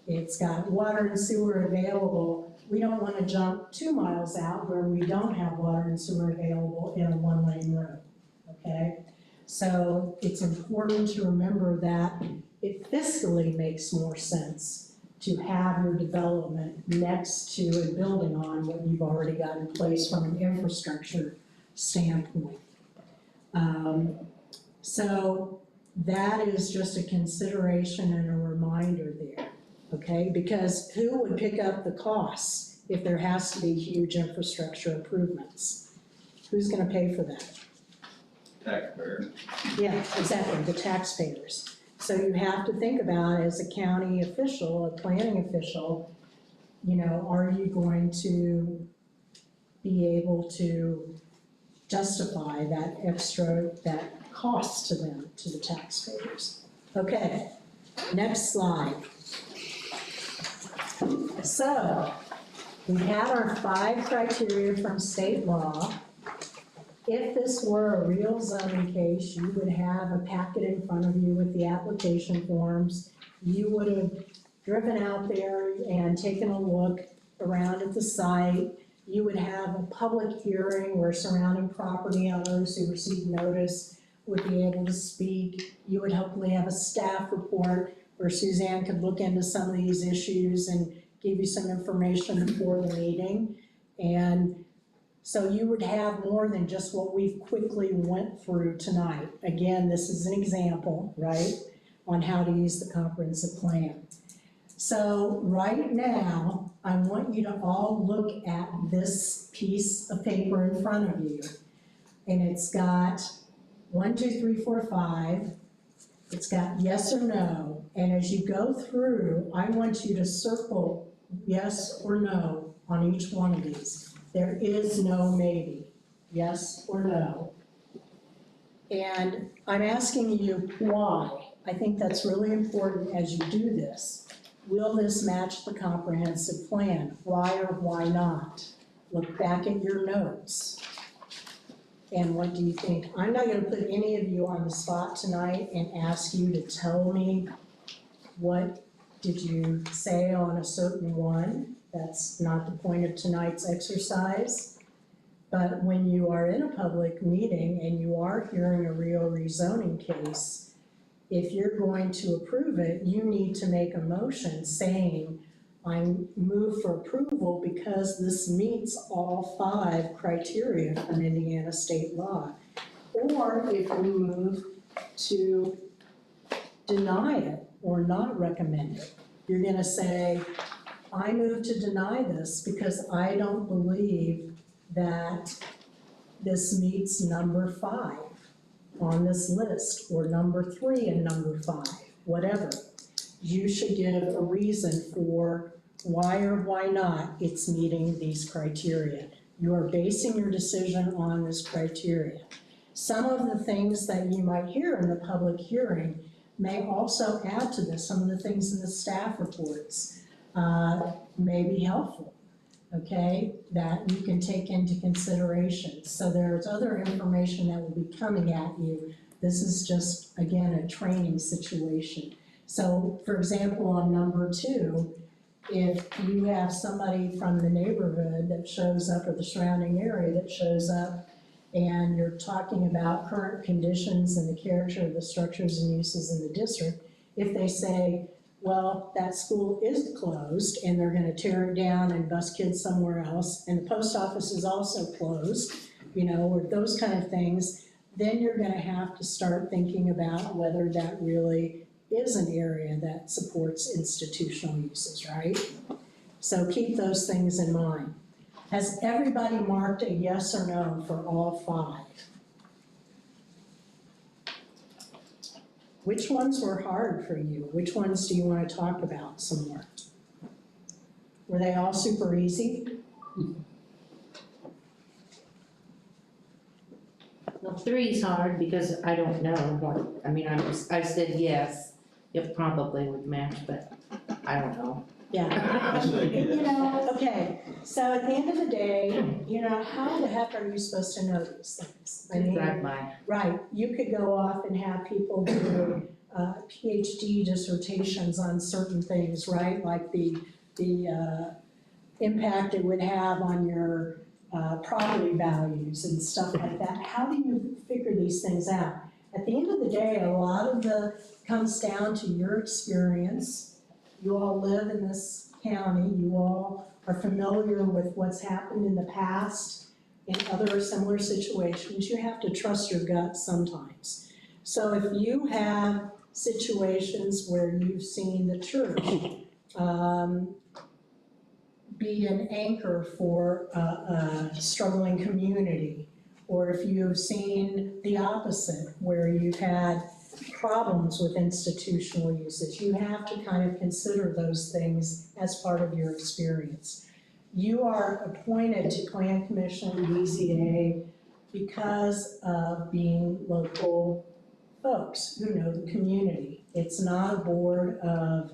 it's got water and sewer available, we don't want to jump 2 miles out where we don't have water and sewer available in a 1-lane road, okay? So it's important to remember that it fiscally makes more sense to have your development next to and building on what you've already got in place from an infrastructure standpoint. So that is just a consideration and a reminder there, okay? Because who would pick up the costs if there has to be huge infrastructure improvements? Who's gonna pay for that? Taxpayer. Yeah, exactly, the taxpayers. So you have to think about, as a county official, a planning official, you know, are you going to be able to justify that extra, that cost to them, to the taxpayers? Okay, next slide. So, we have our 5 criteria from state law. If this were a real zoning case, you would have a packet in front of you with the application forms. You would have driven out there and taken a look around at the site. You would have a public hearing where surrounding property owners who received notice would be able to speak. You would hopefully have a staff report where Suzanne could look into some of these issues and give you some information before the meeting. And so you would have more than just what we've quickly went through tonight. Again, this is an example, right, on how to use the comprehensive plan. So right now, I want you to all look at this piece of paper in front of you. And it's got 1, 2, 3, 4, 5. It's got yes or no. And as you go through, I want you to circle yes or no on each one of these. There is no maybe, yes or no. And I'm asking you why. I think that's really important as you do this. Will this match the comprehensive plan? Why or why not? Look back at your notes. And what do you think? I'm not gonna put any of you on the spot tonight and ask you to tell me what did you say on a certain one. That's not the point of tonight's exercise. But when you are in a public meeting and you are hearing a real rezoning case, if you're going to approve it, you need to make a motion saying, I move for approval because this meets all 5 criteria from Indiana state law. Or if you move to deny it or not recommend it, you're gonna say, I move to deny this because I don't believe that this meets number 5 on this list, or number 3 and number 5, whatever. You should give a reason for why or why not it's meeting these criteria. You are basing your decision on this criteria. Some of the things that you might hear in the public hearing may also add to this. Some of the things in the staff reports may be helpful, okay, that you can take into consideration. So there's other information that will be coming at you. This is just, again, a training situation. So, for example, on number 2, if you have somebody from the neighborhood that shows up, or the surrounding area that shows up, and you're talking about current conditions and the character of the structures and uses in the district, if they say, well, that school is closed and they're gonna tear it down and bus kids somewhere else, and the post office is also closed, or those kind of things, then you're gonna have to start thinking about whether that really is an area that supports institutional uses, right? So keep those things in mind. Has everybody marked a yes or no for all 5? Which ones were hard for you? Which ones do you want to talk about some more? Were they all super easy? Well, 3's hard because I don't know what, I said yes, it probably would match, but I don't know. Yeah. Okay, so at the end of the day, how the heck are you supposed to know these things? I mean, Drive by. right, you could go off and have people do PhD dissertations on certain things, right? Like the impact it would have on your property values and stuff like that. How do you figure these things out? At the end of the day, a lot of comes down to your experience. You all live in this county, you all are familiar with what's happened in the past in other similar situations. You have to trust your gut sometimes. So if you have situations where you've seen the church be an anchor for a struggling community, or if you've seen the opposite, where you've had problems with institutional usage, you have to kind of consider those things as part of your experience. You are appointed to Plan Commission, BZA, because of being local folks who know the community. It's not a board of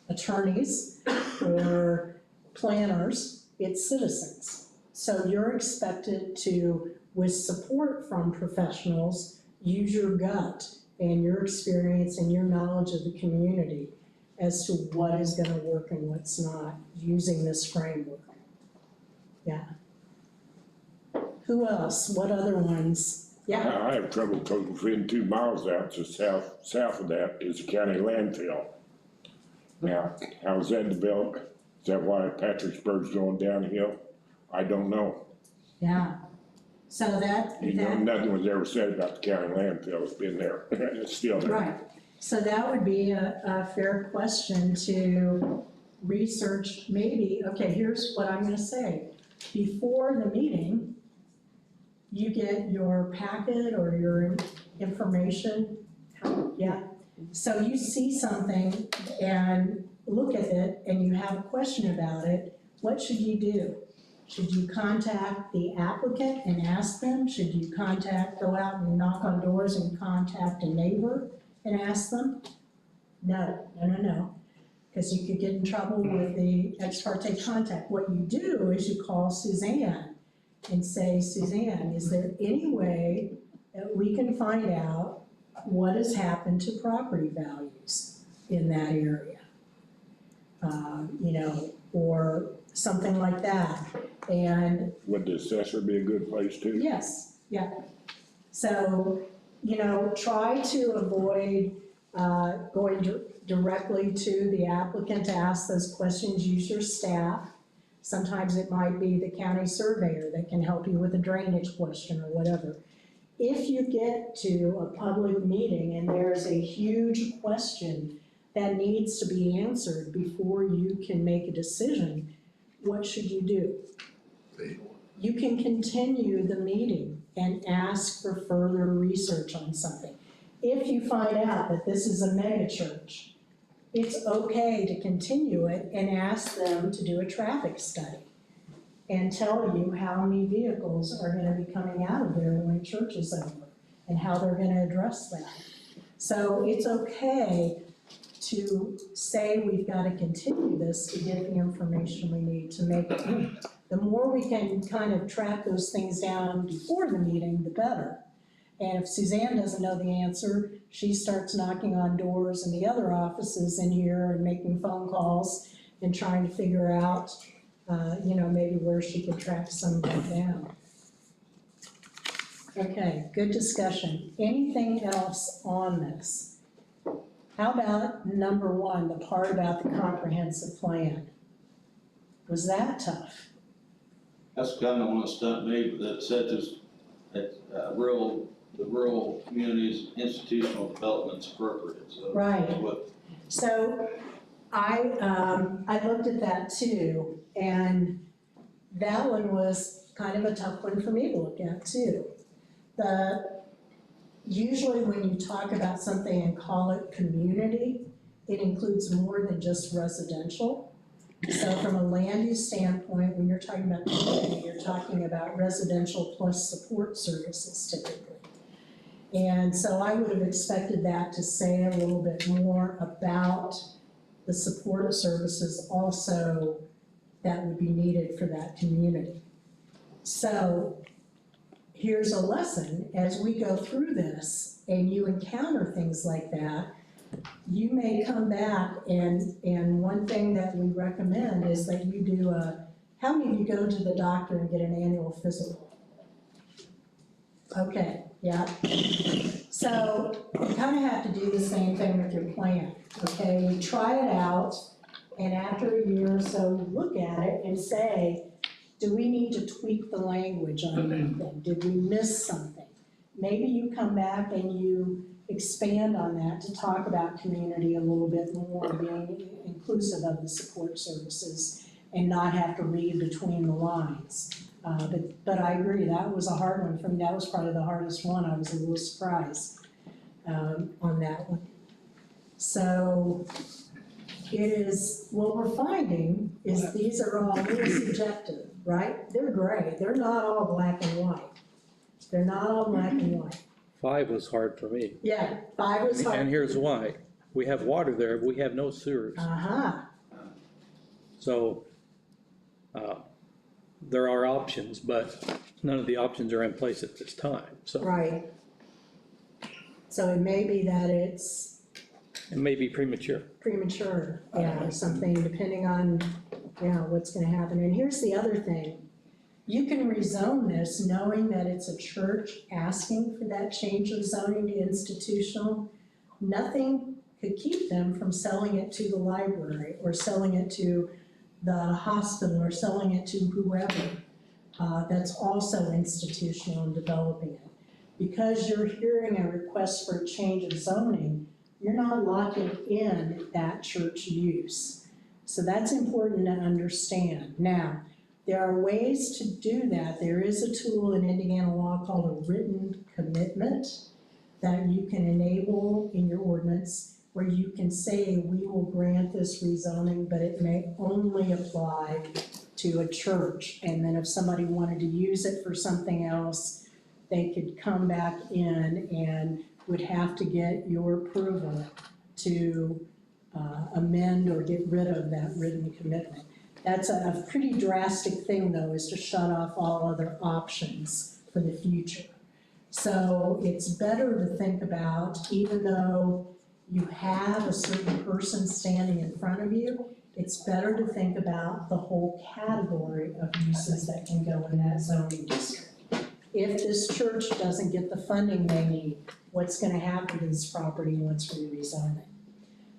attorneys or planners, it's citizens. So you're expected to, with support from professionals, use your gut and your experience and your knowledge of the community as to what is gonna work and what's not, using this framework. Yeah. Who else? What other ones? Yeah, I have trouble because within 2 miles out to south of that is a county landfill. Now, how is that developed? Is that why Patricksburg's going downhill? I don't know. yeah. So Nothing was ever said about the county landfill. It's been there. It's still there. right. So that would be a fair question to research, maybe. Okay, here's what I'm gonna say. Before the meeting, you get your packet or your information. Yeah. So you see something and look at it and you have a question about it, what should you do? Should you contact the applicant and ask them? Should you go out and knock on doors and contact a neighbor and ask them? No, because you could get in trouble with the ex parte contact. What you do is you call Suzanne and say, Suzanne, is there any way that we can find out what has happened to property values in that area? Or something like that. And Would the assessor be a good place too? yes, yeah. So, try to avoid going directly to the applicant to ask those questions. Use your staff. Sometimes it might be the county surveyor that can help you with a drainage question or whatever. If you get to a public meeting and there's a huge question that needs to be answered before you can make a decision. What should you do? You can continue the meeting and ask for further research on something. If you find out that this is a mega church, it's okay to continue it and ask them to do a traffic study and tell you how many vehicles are gonna be coming out of there when church is over and how they're gonna address that. So it's okay to say we've gotta continue this to get the information we need to make it. The more we can kind of track those things down before the meeting, the better. And if Suzanne doesn't know the answer, she starts knocking on doors in the other offices in here and making phone calls and trying to figure out, maybe where she could track some of that down. Okay, good discussion. Anything else on this? How about number one, the part about the comprehensive plan? Was that tough? That's kind of one that stumped me, but that said that the rural communities institutional development's appropriate, so. Right. That's what, So I looked at that too, and that one was kind of a tough one for me to look at too. Usually when you talk about something and call it community, it includes more than just residential. So from a land use standpoint, when you're talking about community, you're talking about residential plus support services typically. And so I would have expected that to say a little bit more about the support services also that would be needed for that community. So here's a lesson, as we go through this and you encounter things like that, you may come back and one thing that we recommend is that you do how many of you go to the doctor and get an annual physical? Okay, yeah. So you kind of have to do the same thing with your plan, okay? You try it out, and after a year or so, you look at it and say, do we need to tweak the language on anything? Did we miss something? Maybe you come back and you expand on that to talk about community a little bit more, being inclusive of the support services and not have to read between the lines. But I agree, that was a hard one for me. That was probably the hardest one. I was a little surprised on that one. So it is, what we're finding is these are all a little subjective, right? They're gray. They're not all black and white. They're not all black and white. 5 was hard for me. Yeah, 5 was hard. And here's why. We have water there, but we have no sewers. Uh-huh. So there are options, but none of the options are in place at this time. So Right. So it may be that it's it may be premature. premature, yeah, or something, depending on, what's gonna happen. And here's the other thing. You can rezone this knowing that it's a church asking for that change of zoning to institutional. Nothing could keep them from selling it to the library or selling it to the hospital or selling it to whoever that's also institutional and developing it. Because you're hearing a request for a change of zoning, you're not locking in that church use. So that's important to understand. Now, there are ways to do that. There is a tool in Indiana law called a written commitment that you can enable in your ordinance where you can say, we will grant this rezoning, but it may only apply to a church. And then if somebody wanted to use it for something else, they could come back in and would have to get your approval to amend or get rid of that written commitment. That's a pretty drastic thing though, is to shut off all other options for the future. So it's better to think about, even though you have a certain person standing in front of you, it's better to think about the whole category of uses that can go in that zoning district. If this church doesn't get the funding they need, what's gonna happen to this property once we rezone it?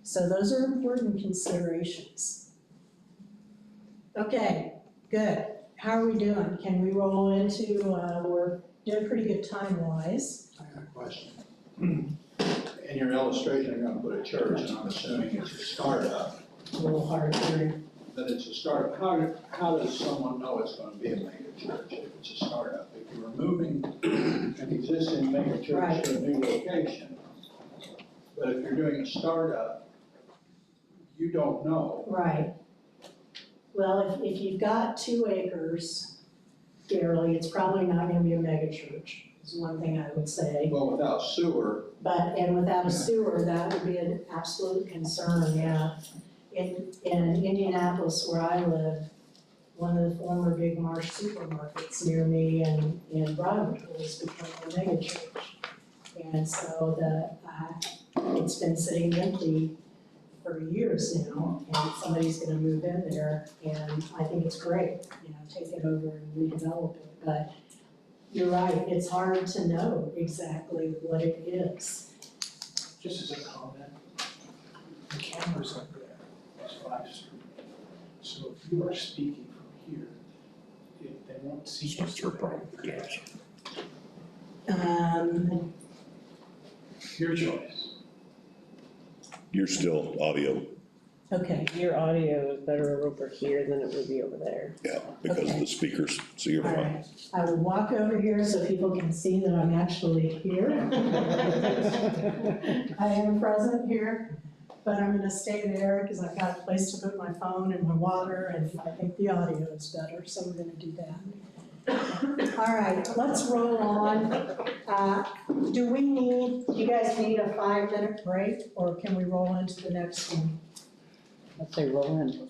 So those are important considerations. Okay, good. How are we doing? Can we roll into, we're doing pretty good time-wise. I got a question. in your illustration, you're gonna put a church, and I'm assuming it's a startup, A little hard to, but it's a startup. How does someone know it's gonna be a mega church if it's a startup? If you're moving an existing mega Right. church to a new location, but if you're doing a startup, you don't know. right. Well, if you've got 2 acres, barely, it's probably not gonna be a mega church, is one thing I would say. Well, without sewer, But, and without a sewer, that would be an absolute concern, yeah. In Indianapolis, where I live, one of the former Big Marsh supermarkets near me in Broadville has become a mega church. And so it's been sitting empty for years now, and somebody's gonna move in there, and I think it's great, take it over and redevelop it. But you're right, it's hard to know exactly what it is. Just as a comment, the camera's up there, it's live streaming. So if you are speaking from here, they won't see you. That's your problem, yes. Your choice. You're still audio, Okay, Your audio is better over here than it would be over there. yeah, because of the speakers, so you're all fine. right. I will walk over here so people can see that I'm actually here. I am present here, but I'm gonna stay there because I've got a place to put my phone and my water, and I think the audio is better, so we're gonna do that. All right, let's roll on. Do you guys need a 5-minute break, or can we roll into the next one? Let's say roll in.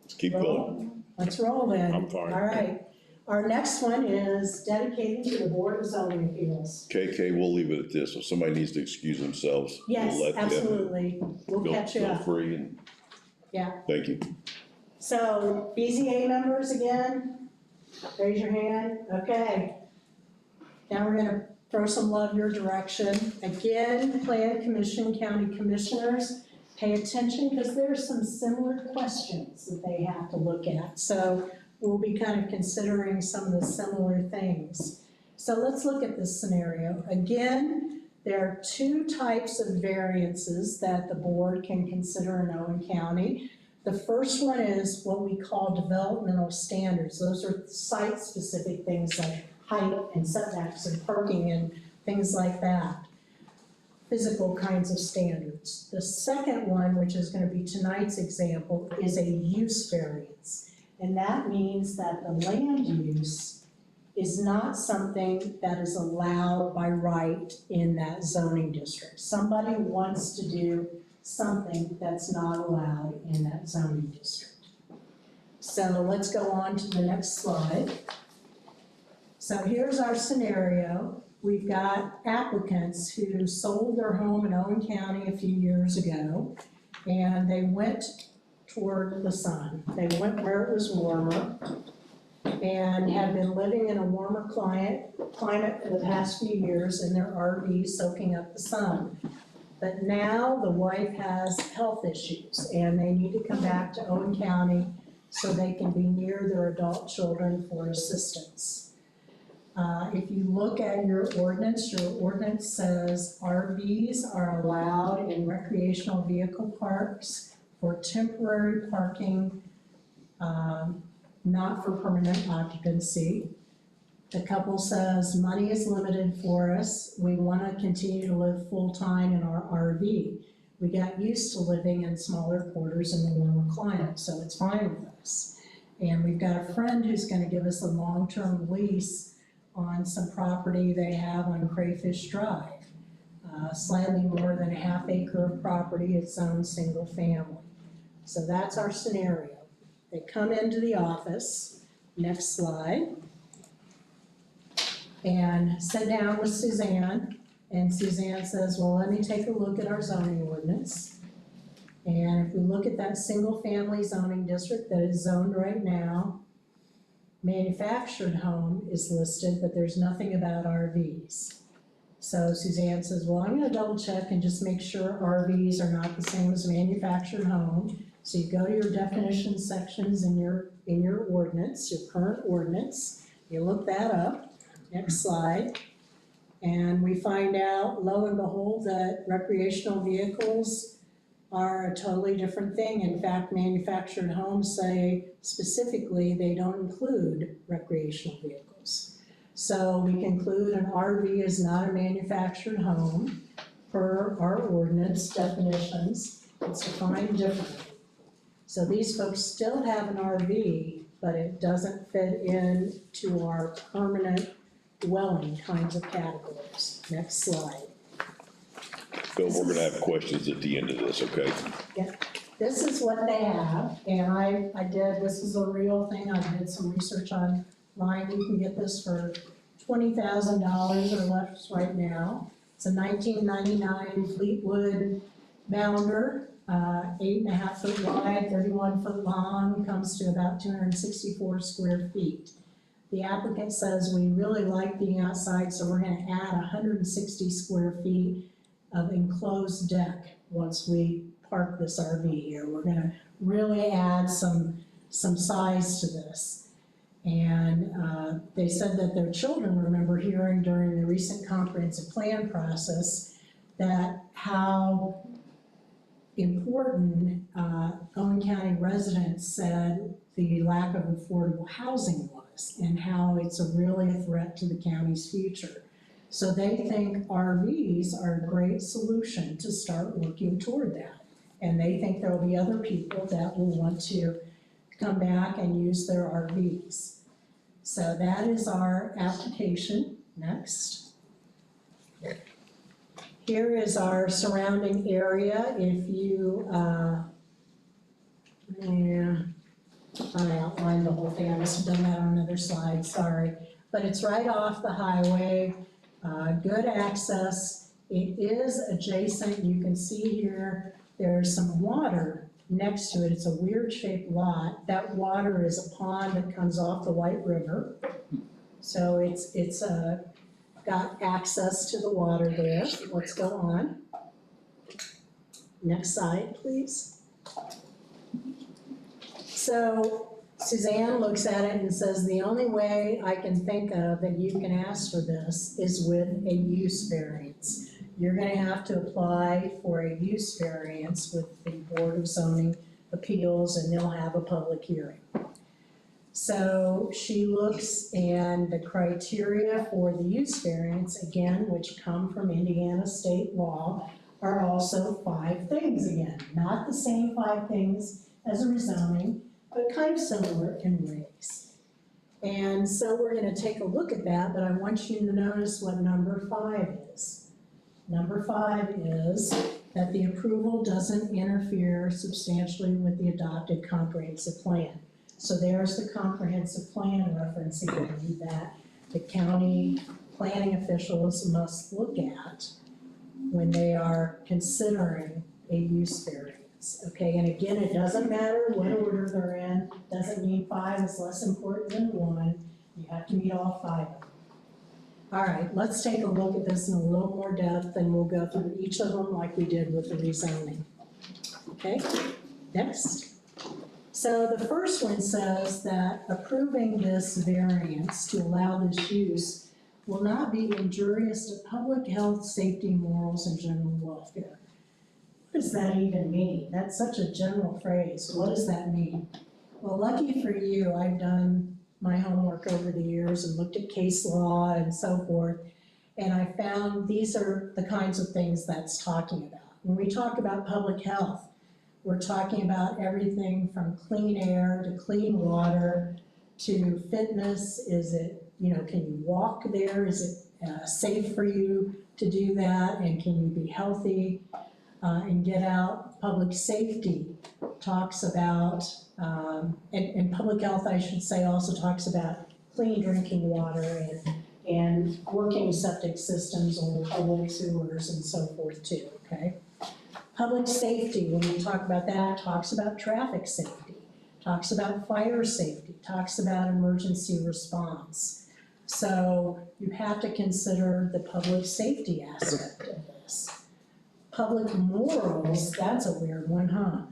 Let's keep going. Let's roll then. I'm fine. All right. Our next one is dedicated to the Board of Zoning Appeals. KK, we'll leave it at this. If somebody needs to excuse themselves, we'll Yes, let them. absolutely. We'll catch you Feel up. free and. Yeah. Thank you. So BZA members again, raise your hand. Okay. Now we're gonna throw some love your direction. Again, Plan Commission, County Commissioners, pay attention because there are some similar questions that they have to look at. So we'll be kind of considering some of the similar things. So let's look at this scenario. Again, there are 2 types of variances that the board can consider in Owen County. The first one is what we call developmental standards. Those are site-specific things like height and setbacks and parking and things like that. Physical kinds of standards. The second one, which is going to be tonight's example, is a use variance. And that means that the land use is not something that is allowed by right in that zoning district. Somebody wants to do something that's not allowed in that zoning district. So let's go on to the next slide. So here's our scenario. We've got applicants who sold their home in Owen County a few years ago, and they went toward the sun. They went where it was warmer and have been living in a warmer climate for the past few years in their RV soaking up the sun. But now the wife has health issues and they need to come back to Owen County so they can be near their adult children for assistance. If you look at your ordinance says RVs are allowed in recreational vehicle parks for temporary parking, not for permanent occupancy. The couple says money is limited for us. We want to continue to live full-time in our RV. We got used to living in smaller quarters in the warmer climate, so it's fine with us. And we've got a friend who's going to give us a long-term lease on some property they have on Crayfish Drive. Slightly more than a ½ acre of property, its own single family. So that's our scenario. They come into the office, next slide, and sit down with Suzanne, and Suzanne says, well, let me take a look at our zoning ordinance. And if we look at that single family zoning district that is zoned right now, manufactured home is listed, but there's nothing about RVs. So Suzanne says, well, I'm gonna double check and just make sure RVs are not the same as manufactured home. So you go to your definition sections in your ordinance, your current ordinance, you look that up, next slide. And we find out, lo and behold, that recreational vehicles are a totally different thing. In fact, manufactured homes say specifically they don't include recreational vehicles. So we conclude an RV is not a manufactured home per our ordinance definitions. It's defined differently. So these folks still have an RV, but it doesn't fit into our permanent dwelling kinds of categories. Next slide. Bill, we're gonna have questions at the end of this, okay? This is what they have, and this is a real thing, I did some research online, you can get this for $20,000 or less right now. It's a 1999 Fleetwood Bounder, 8.5 foot wide, 31 foot long, comes to about 264 square feet. The applicant says we really like being outside, so we're gonna add 160 square feet of enclosed deck once we park this RV here. We're gonna really add some size to this. And they said that their children remember hearing during the recent comprehensive plan process that how important Owen County residents said the lack of affordable housing was and how it's really a threat to the county's future. So they think RVs are a great solution to start working toward that. And they think there will be other people that will want to come back and use their RVs. So that is our application. Next. Here is our surrounding area. If you, I outlined the whole thing. I must have done that on another slide, sorry. But it's right off the highway. Good access. It is adjacent, you can see here, there's some water next to it. It's a weird shaped lot. That water is a pond that comes off the White River. So it's got access to the water there. Let's go on. Next slide, please. So Suzanne looks at it and says, the only way I can think of that you can ask for this is with a use variance. You're gonna have to apply for a use variance with the Board of Zoning Appeals and they'll have a public hearing. So she looks and the criteria for the use variance, again, which come from Indiana state law, are also 5 things again. Not the same 5 things as a rezoning, but kind of similar in ways. And so we're gonna take a look at that, but I want you to notice what number 5 is. Number 5 is that the approval doesn't interfere substantially with the adopted comprehensive plan. So there's the comprehensive plan reference again that the county planning officials must look at when they are considering a use variance. Okay, and again, it doesn't matter what order they're in, doesn't mean 5 is less important than 1, you have to meet all 5 of them. All right, let's take a look at this in a little more depth and we'll go through each of them like we did with the rezoning. Okay, next. So the first one says that approving this variance to allow this use will not be injurious to public health, safety, morals, and general welfare. What does that even mean? That's such a general phrase. What does that mean? Well, lucky for you, I've done my homework over the years and looked at case law and so forth, and I found these are the kinds of things that's talking about. When we talk about public health, we're talking about everything from clean air to clean water to fitness. Is it, can you walk there? Is it safe for you to do that? And can you be healthy and get out? Public safety talks about, and public health, I should say, also talks about clean drinking water and working septic systems or public sewers and so forth too, okay? Public safety, when we talk about that, talks about traffic safety, talks about fire safety, talks about emergency response. So you have to consider the public safety aspect of this. Public morals, that's a weird one, huh?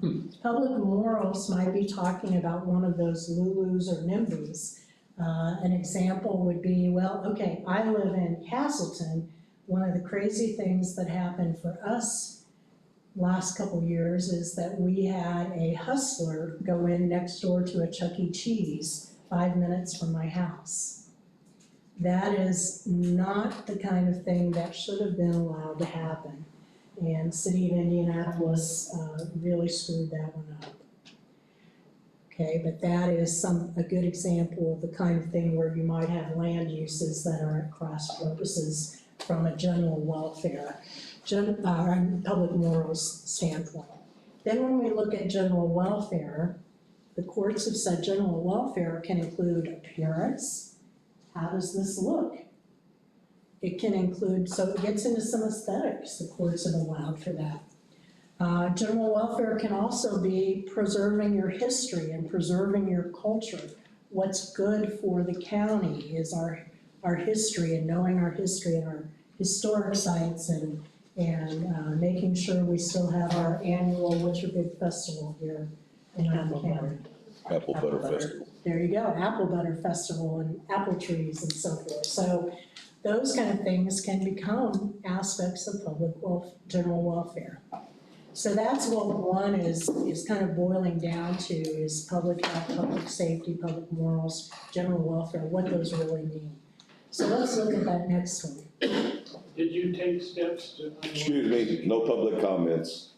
Public morals might be talking about one of those Lulus or NIMBYs. An example would be, well, okay, I live in Castleton, one of the crazy things that happened for us last couple years is that we had a hustler go in next door to a Chuck E. Cheese 5 minutes from my house. That is not the kind of thing that should have been allowed to happen. And City of Indianapolis really screwed that one up. Okay, but that is a good example of the kind of thing where you might have land uses that are at cross purposes from a general welfare, public morals standpoint. Then when we look at general welfare, the courts have said general welfare can include appearance. How does this look? It can include, so it gets into some aesthetics, the courts have allowed for that. General welfare can also be preserving your history and preserving your culture. What's good for the county is our history and knowing our history and our historic sites and making sure we still have our annual, what's your big festival here in Apple County? Apple Butter Festival. There you go, Apple Butter Festival and apple trees and so forth. So those kind of things can become aspects of general welfare. So that's what one is kind of boiling down to, is public health, public safety, public morals, general welfare, what those really mean. So let's look at that next one. Did you take steps to? Excuse me, no public comments.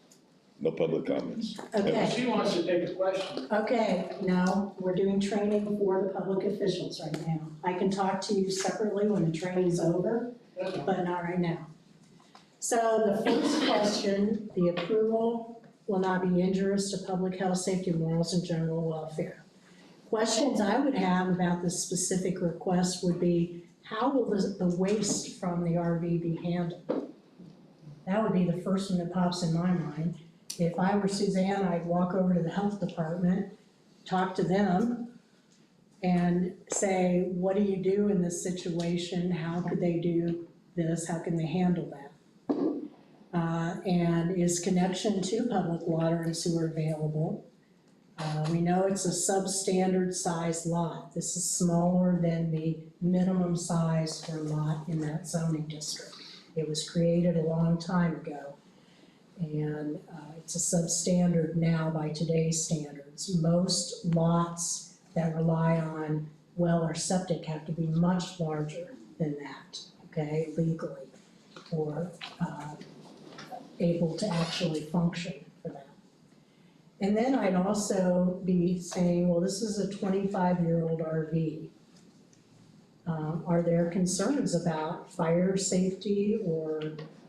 No public comments. Okay, She wants to take a question. okay, now, we're doing training for the public officials right now. I can talk to you separately when the training's over, but not right now. So the first question, the approval will not be injurious to public health, safety, morals, and general welfare. Questions I would have about this specific request would be, how will the waste from the RV be handled? That would be the first one that pops in my mind. If I were Suzanne, I'd walk over to the health department, talk to them, and say, what do you do in this situation? How could they do this? How can they handle that? And is connection to public water and sewer available? We know it's a substandard size lot. This is smaller than the minimum size for a lot in that zoning district. It was created a long time ago. And it's a substandard now by today's standards. Most lots that rely on well or septic have to be much larger than that, okay, legally, or able to actually function for that. And then I'd also be saying, well, this is a 25-year-old RV. Are there concerns about fire safety, or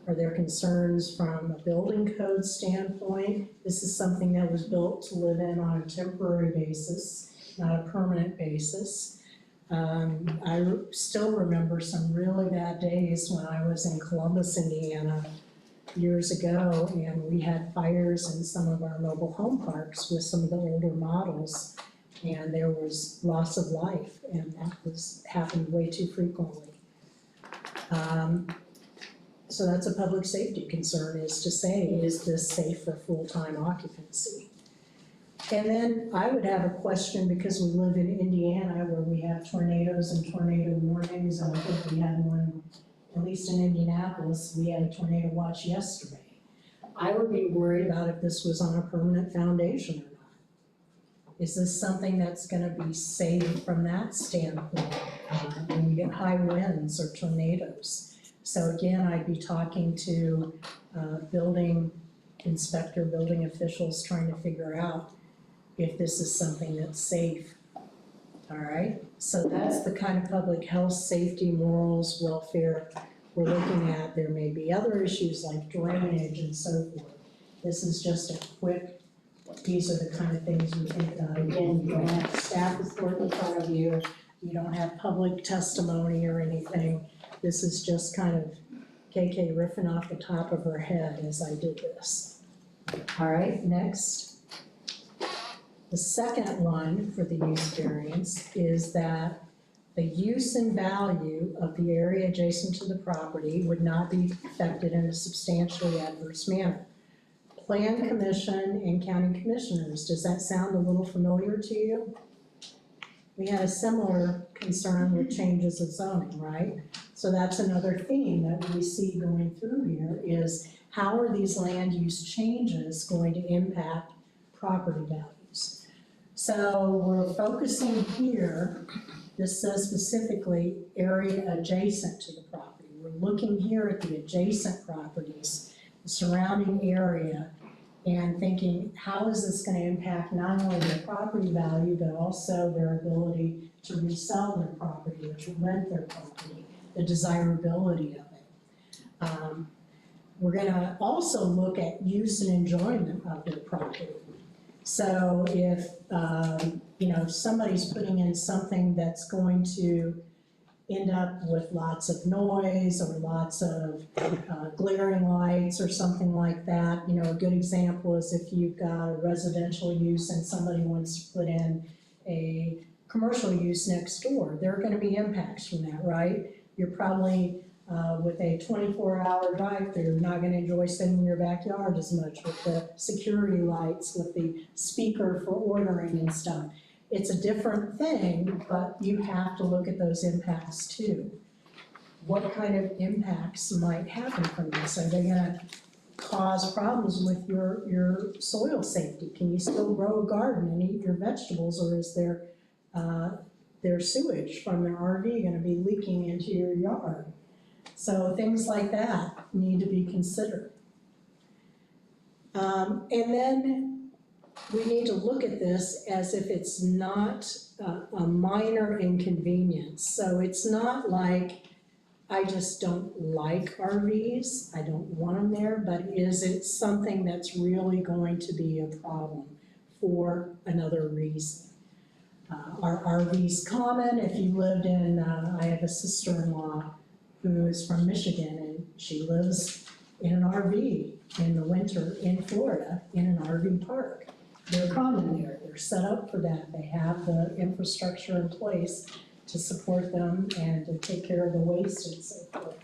are there concerns from a building code standpoint? This is something that was built to live in on a temporary basis, not a permanent basis. I still remember some really bad days when I was in Columbus, Indiana, years ago, and we had fires in some of our mobile home parks with some of the older models, and there was loss of life, and that happened way too frequently. So that's a public safety concern, is to say, is this safe for full-time occupancy? And then I would have a question, because we live in Indiana where we have tornadoes and tornado warnings, and I think we had one, at least in Indianapolis, we had a tornado watch yesterday. I would be worried about if this was on a permanent foundation or not. Is this something that's gonna be safe from that standpoint, when you get high winds or tornadoes? So again, I'd be talking to building inspector, building officials, trying to figure out if this is something that's safe. All right, so that's the kind of public health, safety, morals, welfare we're looking at. There may be other issues like drainage and so forth. This is just a quick, these are the kind of things we think about. Again, you don't have a staff report in front of you, you don't have public testimony or anything. This is just kind of KK riffing off the top of her head as I did this. All right, next. The second one for the use variance is that the use and value of the area adjacent to the property would not be affected in a substantially adverse manner. Plan Commission and County Commissioners, does that sound a little familiar to you? We had a similar concern with changes of zoning, right? So that's another theme that we see going through here is how are these land use changes going to impact property values? So we're focusing here, this says specifically area adjacent to the property. We're looking here at the adjacent properties, the surrounding area, and thinking, how is this gonna impact not only their property value, but also their ability to resell their property or to rent their property, the desirability of it. We're gonna also look at use and enjoyment of their property. So if, if somebody's putting in something that's going to end up with lots of noise or lots of glaring lights or something like that. A good example is if you've got a residential use and somebody wants to put in a commercial use next door, there are gonna be impacts from that, right? You're probably, with a 24-hour drive-through, not gonna enjoy sitting in your backyard as much with the security lights, with the speaker for ordering and stuff. It's a different thing, but you have to look at those impacts too. What kind of impacts might happen from this? Are they gonna cause problems with your soil safety? Can you still grow a garden and eat your vegetables, or is their sewage from their RV gonna be leaking into your yard? So things like that need to be considered. And then we need to look at this as if it's not a minor inconvenience. So it's not like, I just don't like RVs, I don't want them there, but is it something that's really going to be a problem for another reason? Are RVs common? If you lived in, I have a sister-in-law who is from Michigan, and she lives in an RV in the winter in Florida in an RV park. They're common there, they're set up for that, they have the infrastructure in place to support them and to take care of the waste and so forth.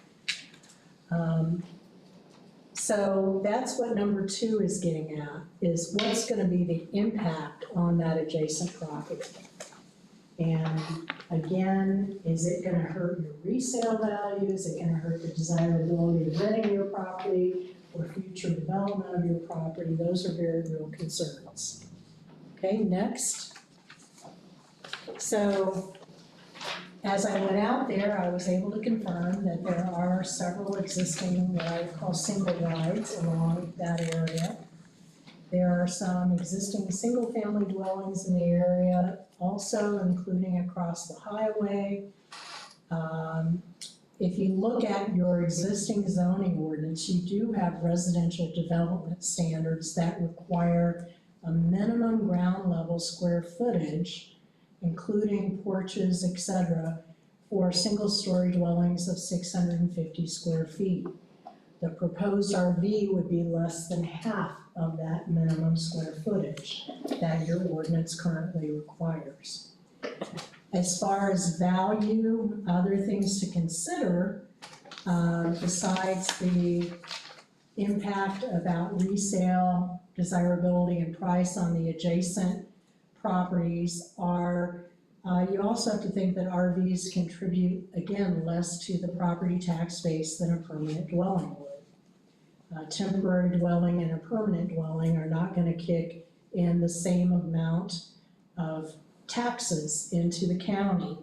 So that's what number 2 is getting at, is what's gonna be the impact on that adjacent property? And again, is it gonna hurt your resale value? Is it gonna hurt the desirability of renting your property or future development of your property? Those are very real concerns. Okay, next. So as I went out there, I was able to confirm that there are several existing what I call single wides along that area. There are some existing single-family dwellings in the area, also including across the highway. If you look at your existing zoning ordinance, you do have residential development standards that require a minimum ground level square footage, including porches, et cetera, for single-story dwellings of 650 square feet. The proposed RV would be less than half of that minimum square footage that your ordinance currently requires. As far as value, other things to consider, besides the impact about resale, desirability, and price on the adjacent properties are, you also have to think that RVs contribute, again, less to the property tax base than a permanent dwelling would. A temporary dwelling and a permanent dwelling are not gonna kick in the same amount of taxes into the county,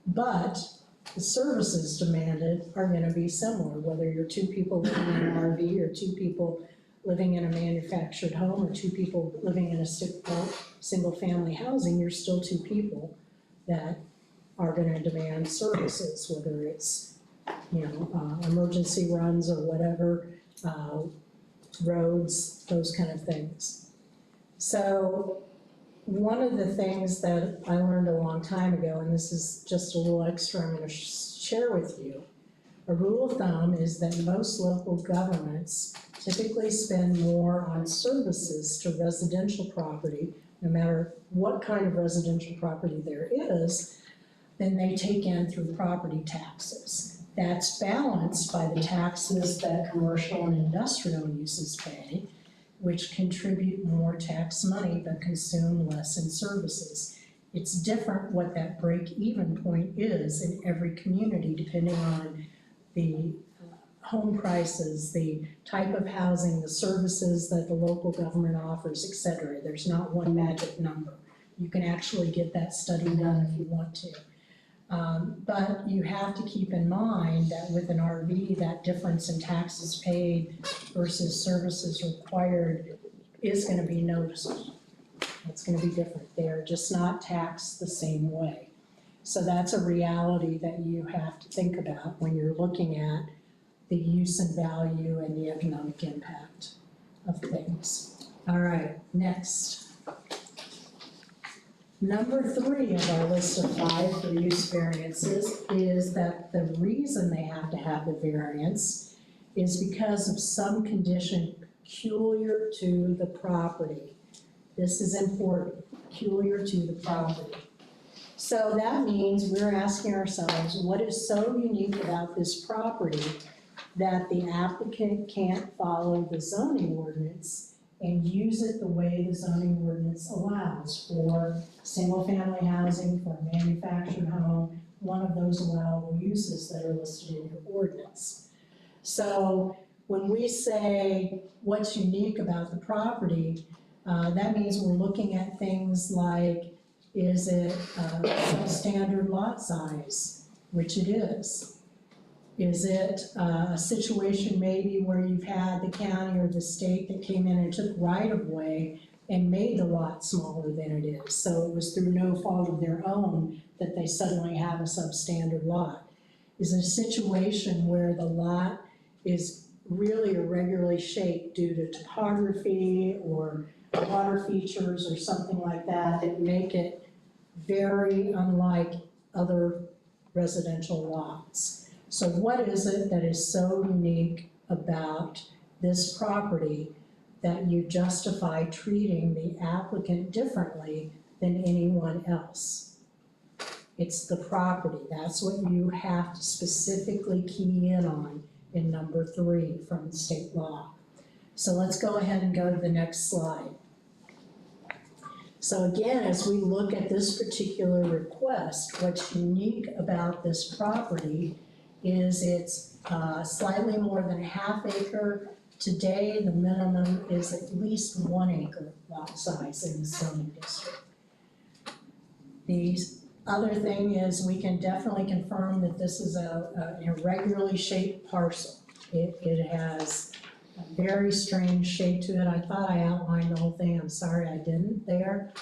but the services demanded are gonna be similar, whether you're 2 people living in an RV or 2 people living in a manufactured home or 2 people living in a single-family housing, you're still 2 people that are gonna demand services, whether it's, emergency runs or whatever, roads, those kind of things. So one of the things that I learned a long time ago, and this is just a little extra I'm gonna share with you, a rule of thumb is that most local governments typically spend more on services to residential property, no matter what kind of residential property there is, than they take in through property taxes. That's balanced by the taxes that commercial and industrial uses pay, which contribute more tax money but consume less in services. It's different what that break-even point is in every community, depending on the home prices, the type of housing, the services that the local government offers, et cetera. There's not one magic number. You can actually get that study done if you want to. But you have to keep in mind that with an RV, that difference in taxes paid versus services required is gonna be noticeable. It's gonna be different. They are just not taxed the same way. So that's a reality that you have to think about when you're looking at the use and value and the economic impact of things. All right, next. Number 3 of our list of 5 for use variances is that the reason they have to have the variance is because of some condition peculiar to the property. This is important, peculiar to the property. So that means we're asking ourselves, what is so unique about this property that the applicant can't follow the zoning ordinance and use it the way the zoning ordinance allows for single-family housing, for a manufactured home, one of those allowable uses that are listed in your ordinance. So when we say what's unique about the property, that means we're looking at things like, is it substandard lot size, which it is? Is it a situation maybe where you've had the county or the state that came in and took right-of-way and made the lot smaller than it is? So it was through no fault of their own that they suddenly have a substandard lot. Is it a situation where the lot is really irregularly shaped due to topography or water features or something like that that make it very unlike other residential lots? So what is it that is so unique about this property that you justify treating the applicant differently than anyone else? It's the property. That's what you have to specifically key in on in number 3 from the state law. So let's go ahead and go to the next slide. So again, as we look at this particular request, what's unique about this property is it's slightly more than a half acre. Today, the minimum is at least 1 acre lot size in the zoning district. The other thing is we can definitely confirm that this is an irregularly shaped parcel. It has a very strange shape to it. I thought I outlined the whole thing. I'm sorry I didn't there.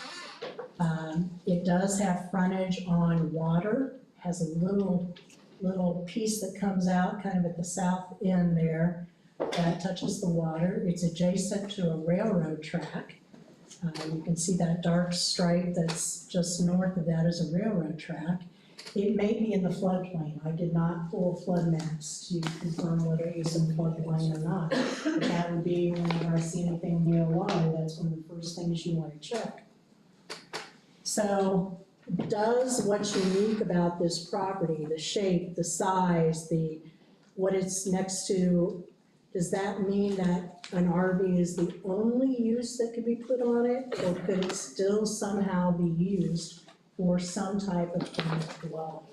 It does have frontage on water, has a little piece that comes out kind of at the south end there that touches the water. It's adjacent to a railroad track. You can see that dark stripe that's just north of that is a railroad track. It may be in the floodplain. I did not pull flood maps to confirm whether it was in the floodplain or not. But that would be whenever I see anything near water, that's one of the first things you want to check. So does what's unique about this property, the shape, the size, what it's next to, does that mean that an RV is the only use that could be put on it? Or could it still somehow be used for some type of permanent dwelling?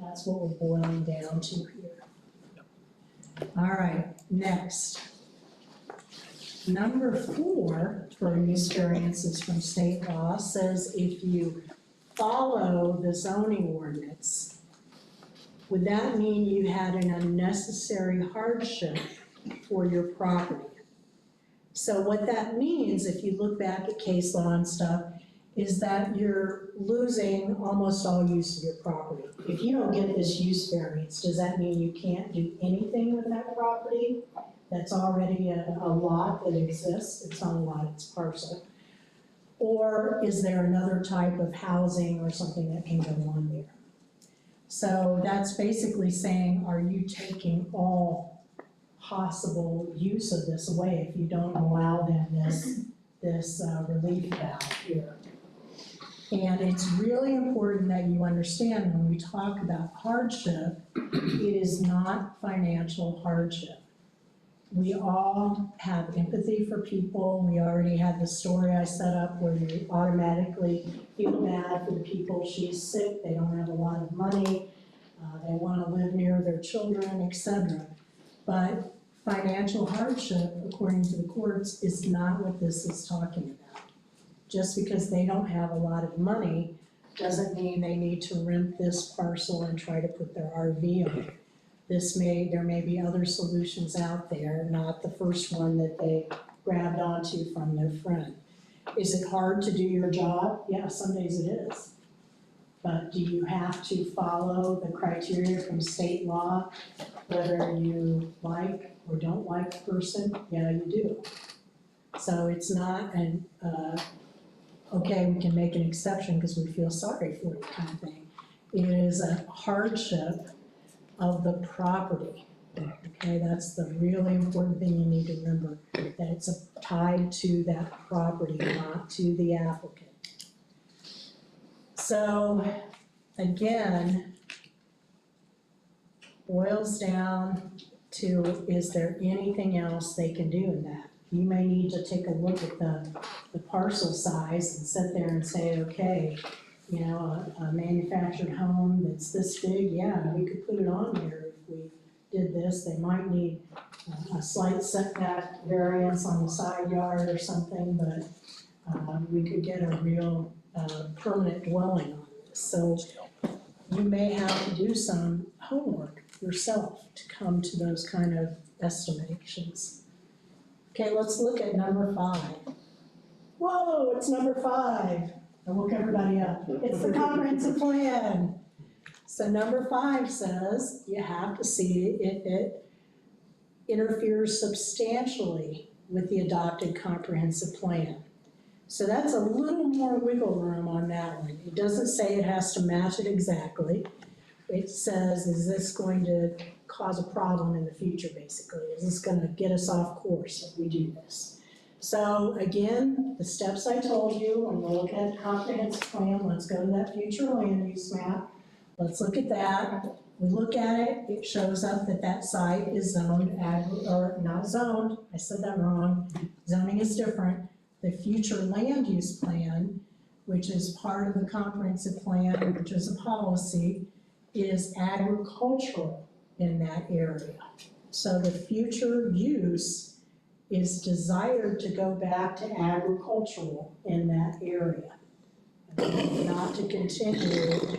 That's what we're boiling down to here. All right, next. Number 4 for use variances from state law says if you follow the zoning ordinance, would that mean you had an unnecessary hardship for your property? So what that means, if you look back at case law and stuff, is that you're losing almost all use of your property. If you don't get this use variance, does that mean you can't do anything with that property? That's already a lot that exists. It's not a lot, it's parcel. Or is there another type of housing or something that can go on there? So that's basically saying, are you taking all possible use of this away if you don't allow them this relief valve here? And it's really important that you understand when we talk about hardship, it is not financial hardship. We all have empathy for people. We already had the story I set up where you automatically feel bad for the people. She's sick, they don't have a lot of money. They wanna live near their children, etc. But financial hardship, according to the courts, is not what this is talking about. Just because they don't have a lot of money doesn't mean they need to rent this parcel and try to put their RV on it. There may be other solutions out there, not the first one that they grabbed onto from their friend. Is it hard to do your job? Yeah, some days it is. But do you have to follow the criteria from state law, whether you like or don't like the person? Yeah, you do. So it's not an, okay, we can make an exception because we feel sorry for you kind of thing. It is a hardship of the property. Okay, that's the really important thing you need to remember, that it's tied to that property, not to the applicant. So, again, boils down to, is there anything else they can do in that? You may need to take a look at the parcel size and sit there and say, okay, you know, a manufactured home that's this big, yeah, we could put it on there if we did this. They might need a slight setback variance on the side yard or something, but we could get a real permanent dwelling on this. So you may have to do some homework yourself to come to those kind of estimations. Okay, let's look at number 5. Whoa, it's number 5. I woke everybody up. It's the comprehensive plan. So number 5 says you have to see if it interferes substantially with the adopted comprehensive plan. So that's a little more wiggle room on that one. It doesn't say it has to match it exactly. It says, is this going to cause a problem in the future, basically? Is this gonna get us off course if we do this? So again, the steps I told you, when we're looking at the comprehensive plan, let's go to that future land use map. Let's look at that. We look at it, it shows up that that site is zoned or not zoned, I said that wrong. Zoning is different. The future land use plan, which is part of the comprehensive plan, which is a policy, is agricultural in that area. So the future use is desired to go back to agricultural in that area. Not to continue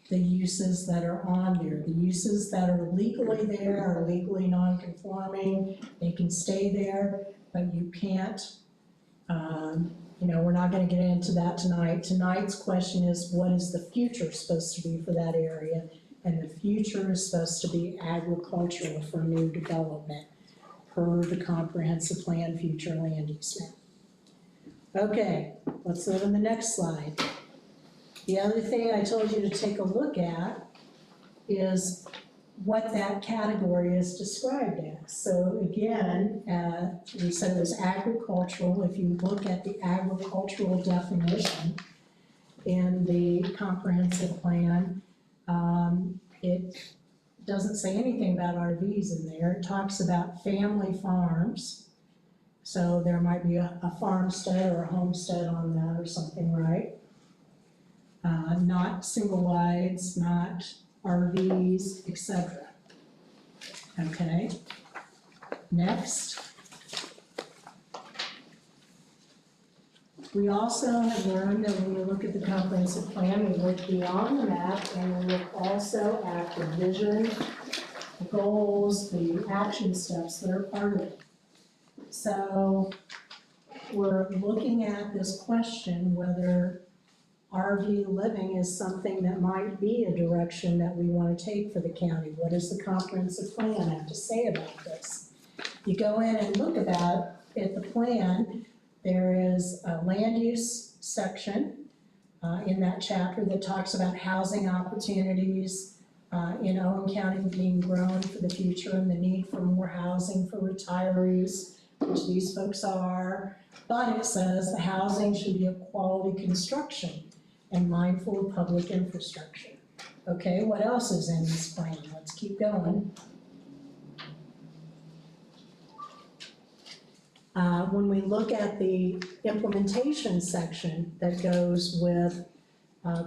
the uses that are on there. The uses that are legally there are legally non-conforming, they can stay there, but you can't, we're not gonna get into that tonight. Tonight's question is, what is the future supposed to be for that area? And the future is supposed to be agricultural for new development per the comprehensive plan future land use map. Okay, let's go to the next slide. The other thing I told you to take a look at is what that category is described as. So again, we said it was agricultural. If you look at the agricultural definition in the comprehensive plan, it doesn't say anything about RVs in there. It talks about family farms. So there might be a farmstead or a homestead on that or something, right? Not single wides, not RVs, etc. Okay, next. We also have learned that when we look at the comprehensive plan, we look beyond the map and we look also at the vision, the goals, the action steps that are part of it. So we're looking at this question whether RV living is something that might be a direction that we want to take for the county. What does the comprehensive plan have to say about this? You go in and look at the plan, there is a land use section in that chapter that talks about housing opportunities in Owen County being grown for the future and the need for more housing for retirees, which these folks are. But it says the housing should be of quality construction and mindful of public infrastructure. Okay, what else is in this plan? Let's keep going. When we look at the implementation section that goes with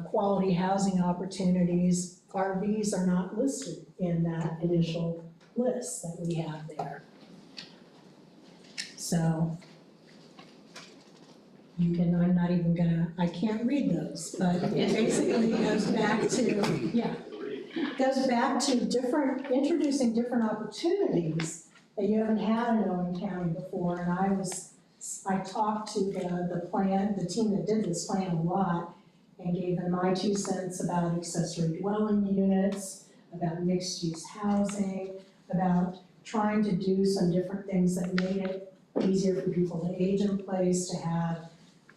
quality housing opportunities RVs are not listed in that initial list that we have there. So you can, I'm not even gonna, I can't read those, but it basically goes back to, yeah, goes back to introducing different opportunities that you haven't had in Owen County before. And I talked to the team that did this plan a lot and gave them my 2 cents about accessory dwelling units, about mixed-use housing, about trying to do some different things that made it easier for people to age in place, to have,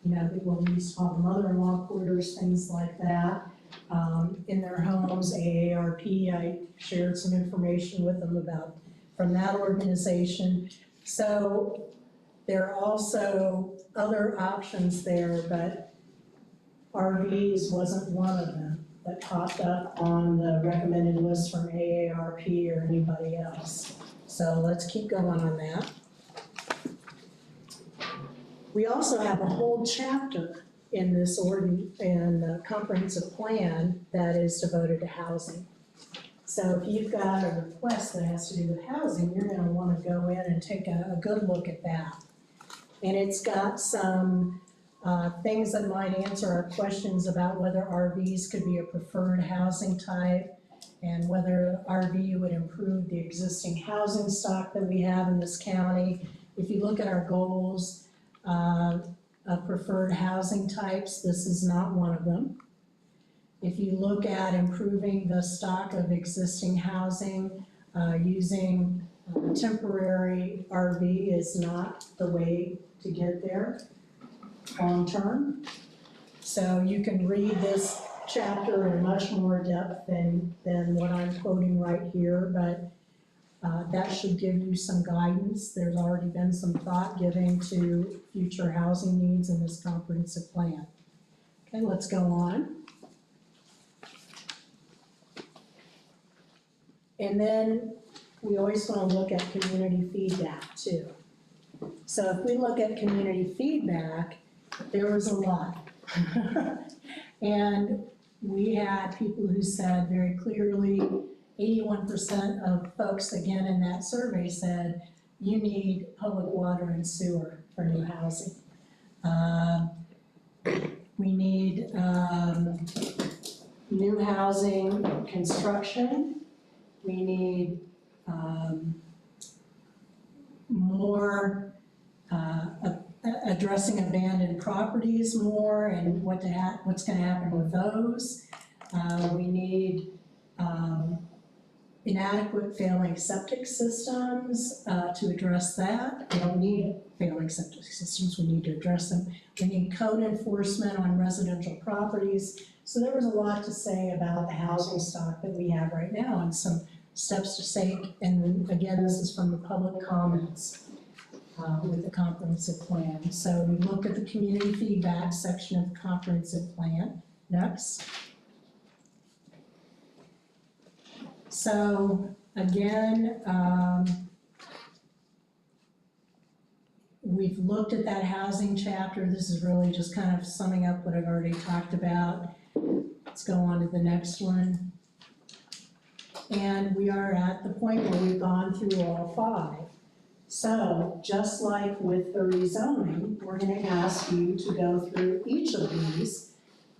what we used to call the mother-in-law quarters, things like that, in their homes. AARP, I shared some information with them from that organization. So there are also other options there, but RVs wasn't one of them that popped up on the recommended list from AARP or anybody else. So let's keep going on that. We also have a whole chapter in this in the comprehensive plan that is devoted to housing. So if you've got a request that has to do with housing, you're gonna wanna go in and take a good look at that. And it's got some things that might answer our questions about whether RVs could be a preferred housing type, and whether RV would improve the existing housing stock that we have in this county. If you look at our goals of preferred housing types, this is not one of them. If you look at improving the stock of existing housing, using temporary RV is not the way to get there long-term. So you can read this chapter in much more depth than what I'm quoting right here, but that should give you some guidance. There's already been some thought given to future housing needs in this comprehensive plan. Okay, let's go on. And then we always want to look at community feedback too. So if we look at community feedback, there was a lot. And we had people who said very clearly, 81% of folks, again, in that survey said, you need public water and sewer for new housing. We need new housing construction. We need more addressing abandoned properties more and what's gonna happen with those. We need inadequate failing septic systems to address that. We don't need failing septic systems, we need to address them. We need code enforcement on residential properties. So there was a lot to say about the housing stock that we have right now and some steps to take. And again, this is from the public comments with the comprehensive plan. So we looked at the community feedback section of the comprehensive plan. Next. So again, we've looked at that housing chapter. This is really just kind of summing up what I've already talked about. Let's go on to the next one. And we are at the point where we've gone through all 5. So just like with the rezoning, we're gonna ask you to go through each of these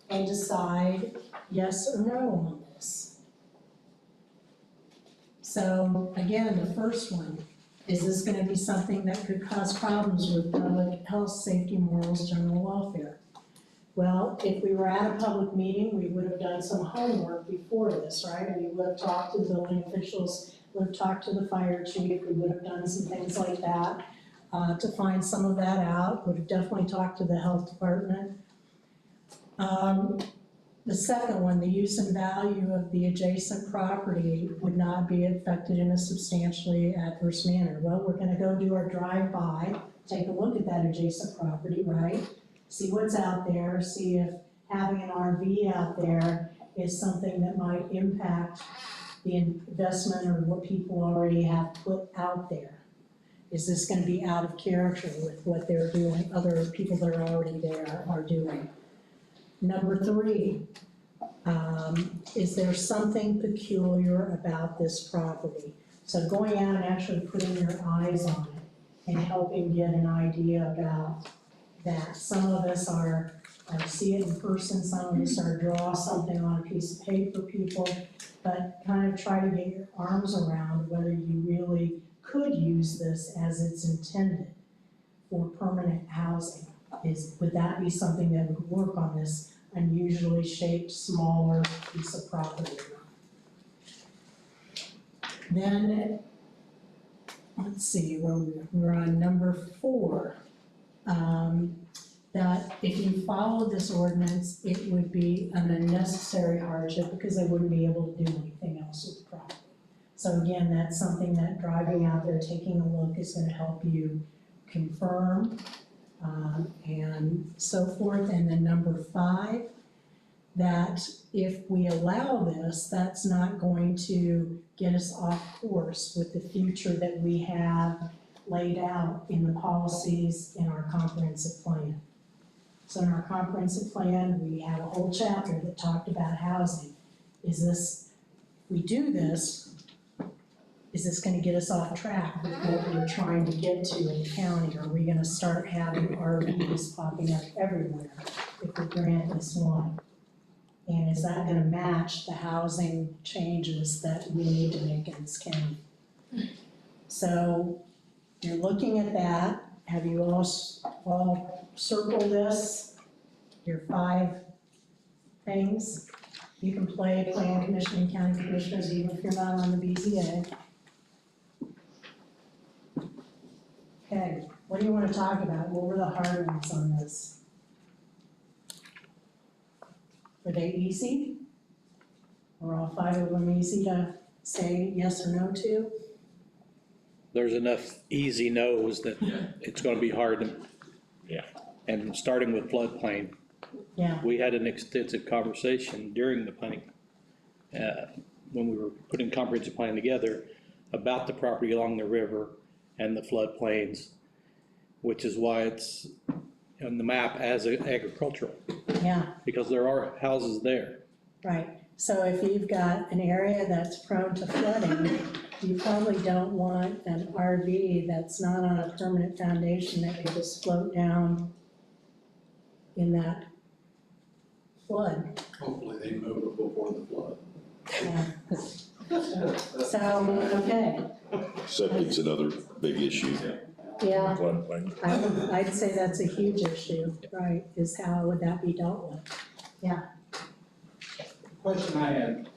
and decide yes or no on this. So again, the first one, is this gonna be something that could cause problems with public health, safety, morals, general welfare? Well, if we were at a public meeting, we would have done some homework before this, right? We would have talked to the building officials, would have talked to the fire chief, we would have done some things like that to find some of that out, would have definitely talked to the health department. The second one, the use and value of the adjacent property would not be affected in a substantially adverse manner. Well, we're gonna go do our drive-by, take a look at that adjacent property, right? See what's out there, see if having an RV out there is something that might impact the investment or what people already have put out there. Is this gonna be out of character with what they're doing, other people that are already there are doing? Number 3, Is there something peculiar about this property? So going out and actually putting your eyes on it and helping get an idea about that. Some of us are see it in person, some of us are draw something on a piece of paper, people, but kind of try to get your arms around whether you really could use this as it's intended for permanent housing. Would that be something that would work on this unusually shaped, smaller piece of property? Then, let's see, we're on number 4. That if you followed this ordinance, it would be an unnecessary hardship because they wouldn't be able to do anything else with the property. So again, that's something that driving out there, taking a look is gonna help you confirm, and so forth. And then number 5, that if we allow this, that's not going to get us off course with the future that we have laid out in the policies in our comprehensive plan. So in our comprehensive plan, we have a whole chapter that talked about housing. Is this, if we do this, is this gonna get us off track with what we're trying to get to in the county? Are we gonna start having RVs popping up everywhere if we grant this one? And is that gonna match the housing changes that we need to make in this county? So you're looking at that. Have you all circled this? Your 5 things? You can play plan commission and county commissioners even if you're not on the BZA. Okay, what do you wanna talk about? What were the hard ones on this? Were they easy? Were all 5 of them easy to say yes or no to? There's enough easy no's that it's gonna be hard to. Yeah. And starting with floodplain, Yeah, we had an extensive conversation during the planning, when we were putting comprehensive plan together, about the property along the river and the floodplains, which is why it's on the map as agricultural, yeah, because there are houses there. right. So if you've got an area that's prone to flooding, you probably don't want an RV that's not on a permanent foundation that could just float down in that flood. Hopefully they move it before the flood. Yeah. So, okay, Septic's another big issue. yeah, Floodplain. I'd say that's a huge issue, right, is how would that be dealt with? Question I had,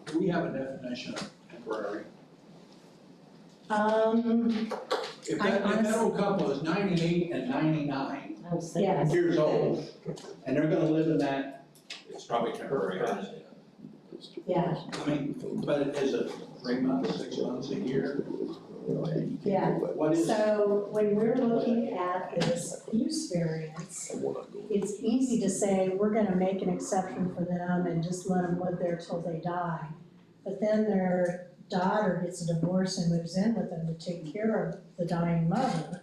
do we have a definition of temporary? If that old couple is 98 and 99 Yes. years old, and they're gonna live in that, it's probably temporary. Yeah, I mean, but is it 3 months, 6 months, a year? yeah. What is, So when we're looking at this use variance, it's easy to say, we're gonna make an exception for them and just let them live there till they die. But then their daughter gets a divorce and moves in with them to take care of the dying mother.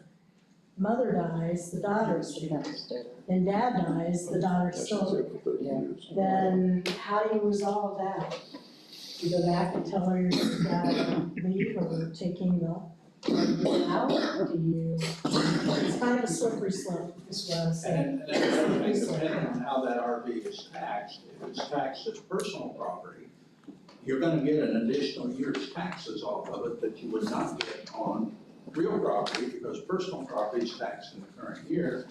Mother dies, the daughter's there. Then dad dies, the daughter's still there. Then how do you resolve that? You go back and tell her you're gonna leave or taking the out? Do you, it's kind of a slippery slope, is what I'm saying. and another thing, depending on how that RV is taxed, if it's taxed as personal property, you're gonna get an additional year's taxes off of it that you would not get on real property, because personal property is taxed in the current year.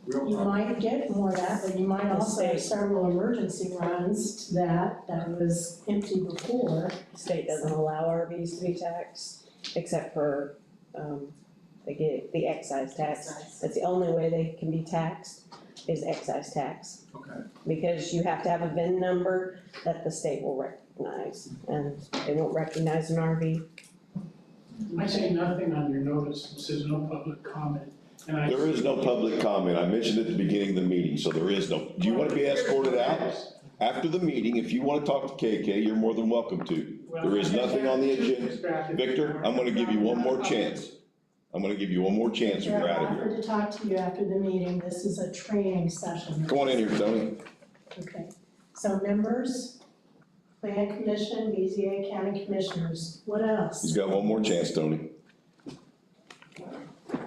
Real You property, might get more of that, but you might also have several emergency runs to that was empty before. The state doesn't allow RVs to be taxed, except for, they get the excise tax. That's the only way they can be taxed, is excise tax. okay. Because you have to have a VIN number that the state will recognize, and they won't recognize an RV. I say nothing on your notice, it says no public comment, and I. There is no public comment. I mentioned at the beginning of the meeting, so there is no. Do you want to be escorted out? After the meeting, if you want to talk to KK, you're more than welcome to. There is nothing on the agenda. Victor, I'm gonna give you one more chance. I'm gonna give you one more chance and we're out of I here. offered to talk to you after the meeting, this is a training session. Come on in here, Tony. Okay, So members, Plan Commission, BZA County Commissioners, what else? He's got one more chance, Tony.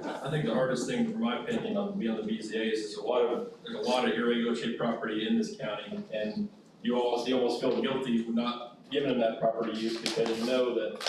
I think the hardest thing, from my opinion, on being on the BZA is there's a lot of irregular shaped property in this county, and you almost feel guilty for not giving them that property use, because you know that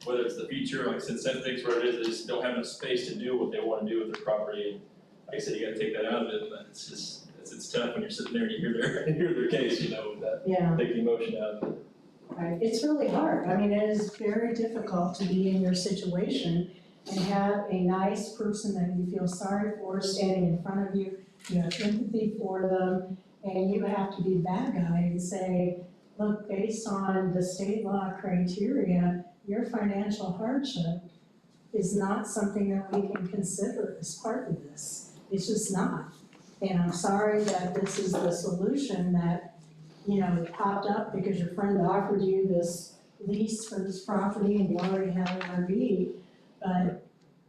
whether it's the future, like I said, septics, where it is, they just don't have enough space to do what they wanna do with their property, and like I said, you gotta take that out of it, but it's just, it's tough when you're sitting there and you hear their case, you know, that, Yeah, take the emotion out of it. right, it's really hard, I mean, it is very difficult to be in your situation and have a nice person that you feel sorry for standing in front of you, you have empathy for them, and you have to be that guy and say, look, based on the state law criteria, your financial hardship is not something that we can consider as part of this. It's just not. And I'm sorry that this is the solution that, you know, popped up because your friend offered you this lease for this property and you already have an RV, but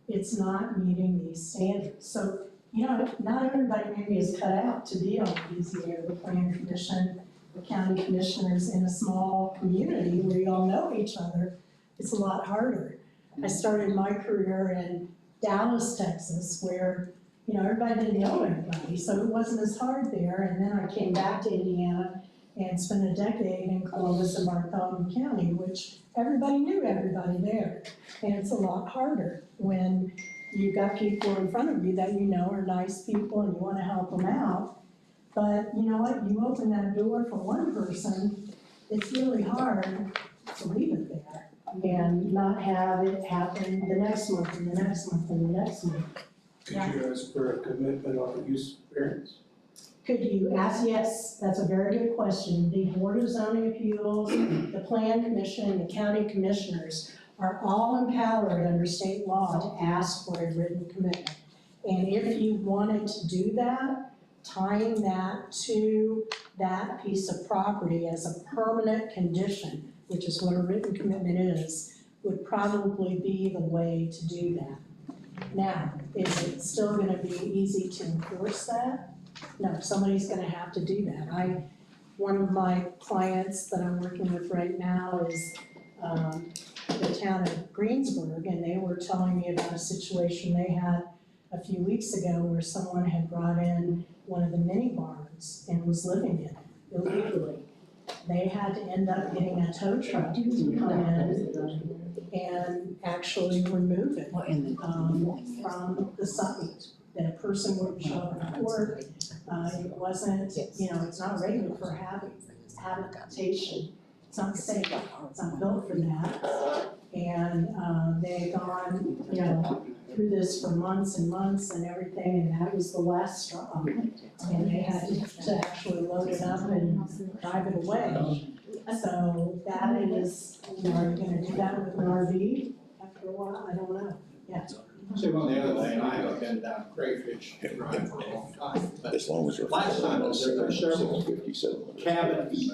it's not meeting these standards. So, you know, not everybody maybe is cut out to be on the BZA or the Plan Commission, the county commissioners in a small community where you all know each other. It's a lot harder. I started my career in Dallas, Texas, where, you know, everybody didn't know everybody, so it wasn't as hard there. And then I came back to Indiana and spent a decade in Columbus and Bartholomew County, which everybody knew everybody there. And it's a lot harder when you've got people in front of you that you know are nice people and you wanna help them out. But you know what, you open that door for one person, it's really hard to leave it there and not have it happen the next month and the next month and the next month. Could you ask for a commitment on the use variance? Could you ask, yes, that's a very good question. The Board of Zoning Appeals, the Plan Commission, the county commissioners are all empowered under state law to ask for a written commitment. And if you wanted to do that, tying that to that piece of property as a permanent condition, which is what a written commitment is, would probably be the way to do that. Now, is it still gonna be easy to enforce that? No, somebody's gonna have to do that. One of my clients that I'm working with right now is the town of Greensburg, and they were telling me about a situation they had a few weeks ago where someone had brought in one of the mini barns and was living in it illegally. They had to end up getting a tow truck to come in and actually remove it from the site. That a person wouldn't show up in court, it wasn't, you know, it's not regular for habitation. It's not safe, it's not built for that. And they had gone, you know, through this for months and months and everything, and that was the last straw. And they had to actually load it up and drive it away. So that is, you know, are you gonna do that with an RV after a while? I don't know, yeah. See, on the other hand, I have been down crayfish drive for a long time, but As long as they're. last time I was there, there were several 657. cabins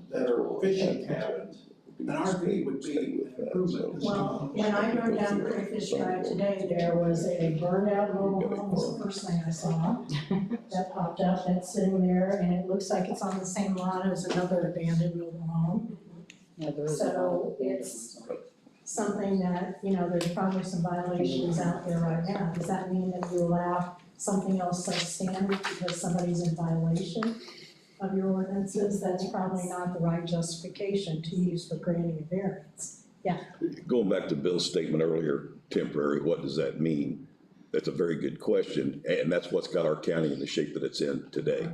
that are fishing cabins. An RV would be an improvement. Well, when I rode down Crayfish Drive today, there was a burned out mobile home, was the first thing I saw. That popped up, that's sitting there, and it looks like it's on the same lot as another abandoned mobile home. So it's something that, you know, there's probably some violations out there right now. Does that mean that you allow something else substandard because somebody's in violation of your ordinances? That's probably not the right justification to use for granting a variance. Yeah. Going back to Bill's statement earlier, temporary, what does that mean? That's a very good question, and that's what's got our county in the shape that it's in today.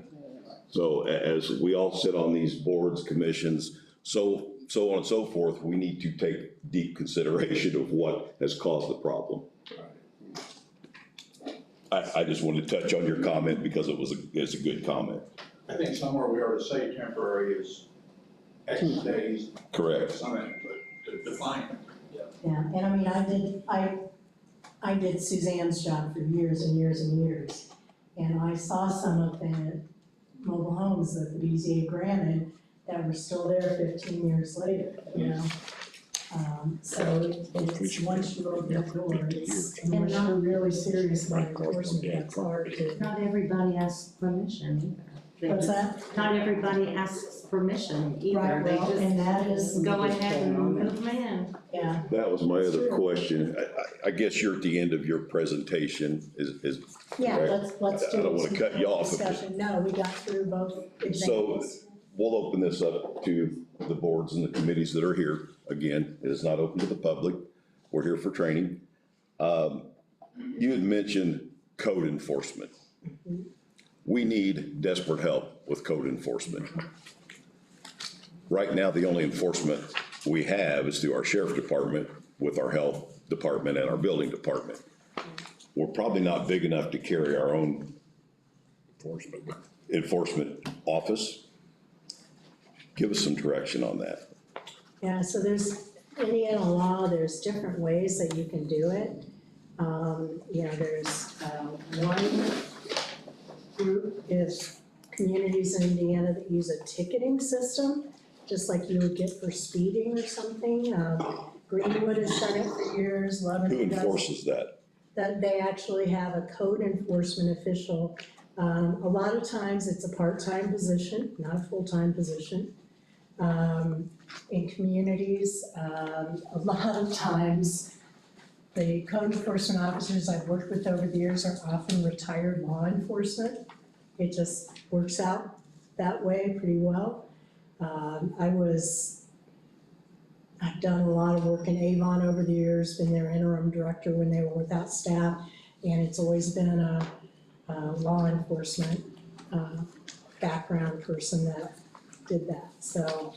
So as we all sit on these boards, commissions, so on and so forth, we need to take deep consideration of what has caused the problem. I just wanted to touch on your comment because it's a good comment. I think somewhere we ought to say temporary is X days. Correct. Something to define it. Yeah, and I mean, I did Suzanne's job for years and years and years. And I saw some of the mobile homes that the BZA granted that were still there 15 years later, you know? So it's, once you open the door, it's, unless you're really serious about enforcement, it's hard to. Not everybody has permission They What's just- that? Not everybody asks permission either. Right, They well, and that is, just go ahead and put them in. yeah, That was my other Sure. question. I guess you're at the end of your presentation, is, yeah, Right. let's do. I don't wanna some cut you off. Discussion, no, we got through both so examples. we'll open this up to the boards and the committees that are here. Again, it is not open to the public. We're here for training. You had mentioned code enforcement. We need desperate help with code enforcement. Right now, the only enforcement we have is through our sheriff department with our health department and our building department. We're probably not big enough to carry our own enforcement office. Give us some direction on that. Yeah, so there's, Indiana law, there's different ways that you can do it. You know, there's, one group is communities in Indiana that use a ticketing system, just like you would get for speeding or something. Greenwood has done it for years, Who Lebanon does. enforces that? That they actually have a code enforcement official. A lot of times it's a part-time position, not a full-time position. In communities, a lot of times, the code enforcement officers I've worked with over the years are often retired law enforcement. It just works out that way pretty well. I've done a lot of work in Avon over the years, been their interim director when they were without staff, and it's always been a law enforcement background person that did that, so.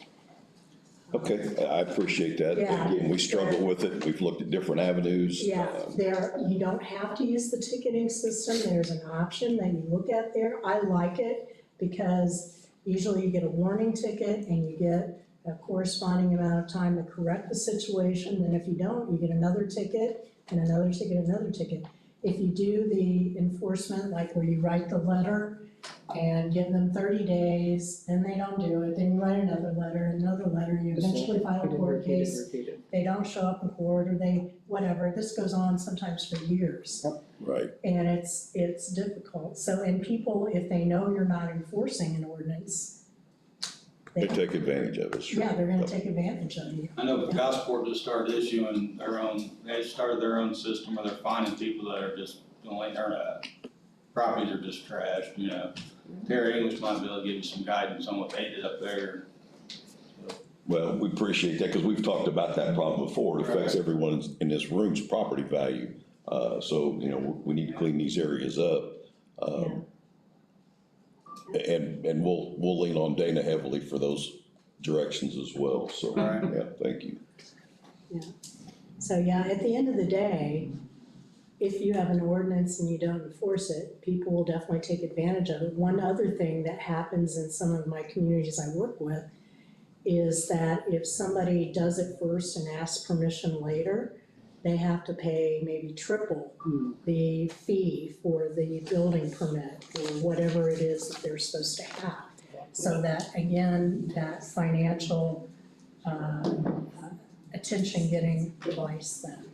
Okay, I appreciate that. Yeah. Again, we struggle with it. We've looked at different avenues. Yeah, you don't have to use the ticketing system, there's an option that you look at there. I like it because usually you get a warning ticket and you get a corresponding amount of time to correct the situation, and if you don't, you get another ticket and another ticket, another ticket. If you do the enforcement, like where you write the letter and give them 30 days, then they don't do it, then you write another letter, you eventually file a court case, they don't show up in court, or they, whatever, this goes on sometimes for years. Right. And it's difficult, so, and people, if they know you're not enforcing an ordinance, They take advantage of it, sure. yeah, they're gonna take advantage of you. I know Gosport just started issuing their own, they started their own system where they're finding people that are just, like, their properties are just trashed, you know. Terry English might be able to give you some guidance on what they did up there. Well, we appreciate that because we've talked about that problem before. It affects everyone in this room's property value. So, you know, we need to clean these areas up. And we'll lean on Dana heavily for those directions as well. So, yeah, thank you. So, yeah, at the end of the day, if you have an ordinance and you don't enforce it, people will definitely take advantage of it. One other thing that happens in some of my communities I work with is that if somebody does it first and asks permission later, they have to pay maybe triple the fee for the building permit or whatever it is that they're supposed to have. So that, again, that financial attention-getting device then.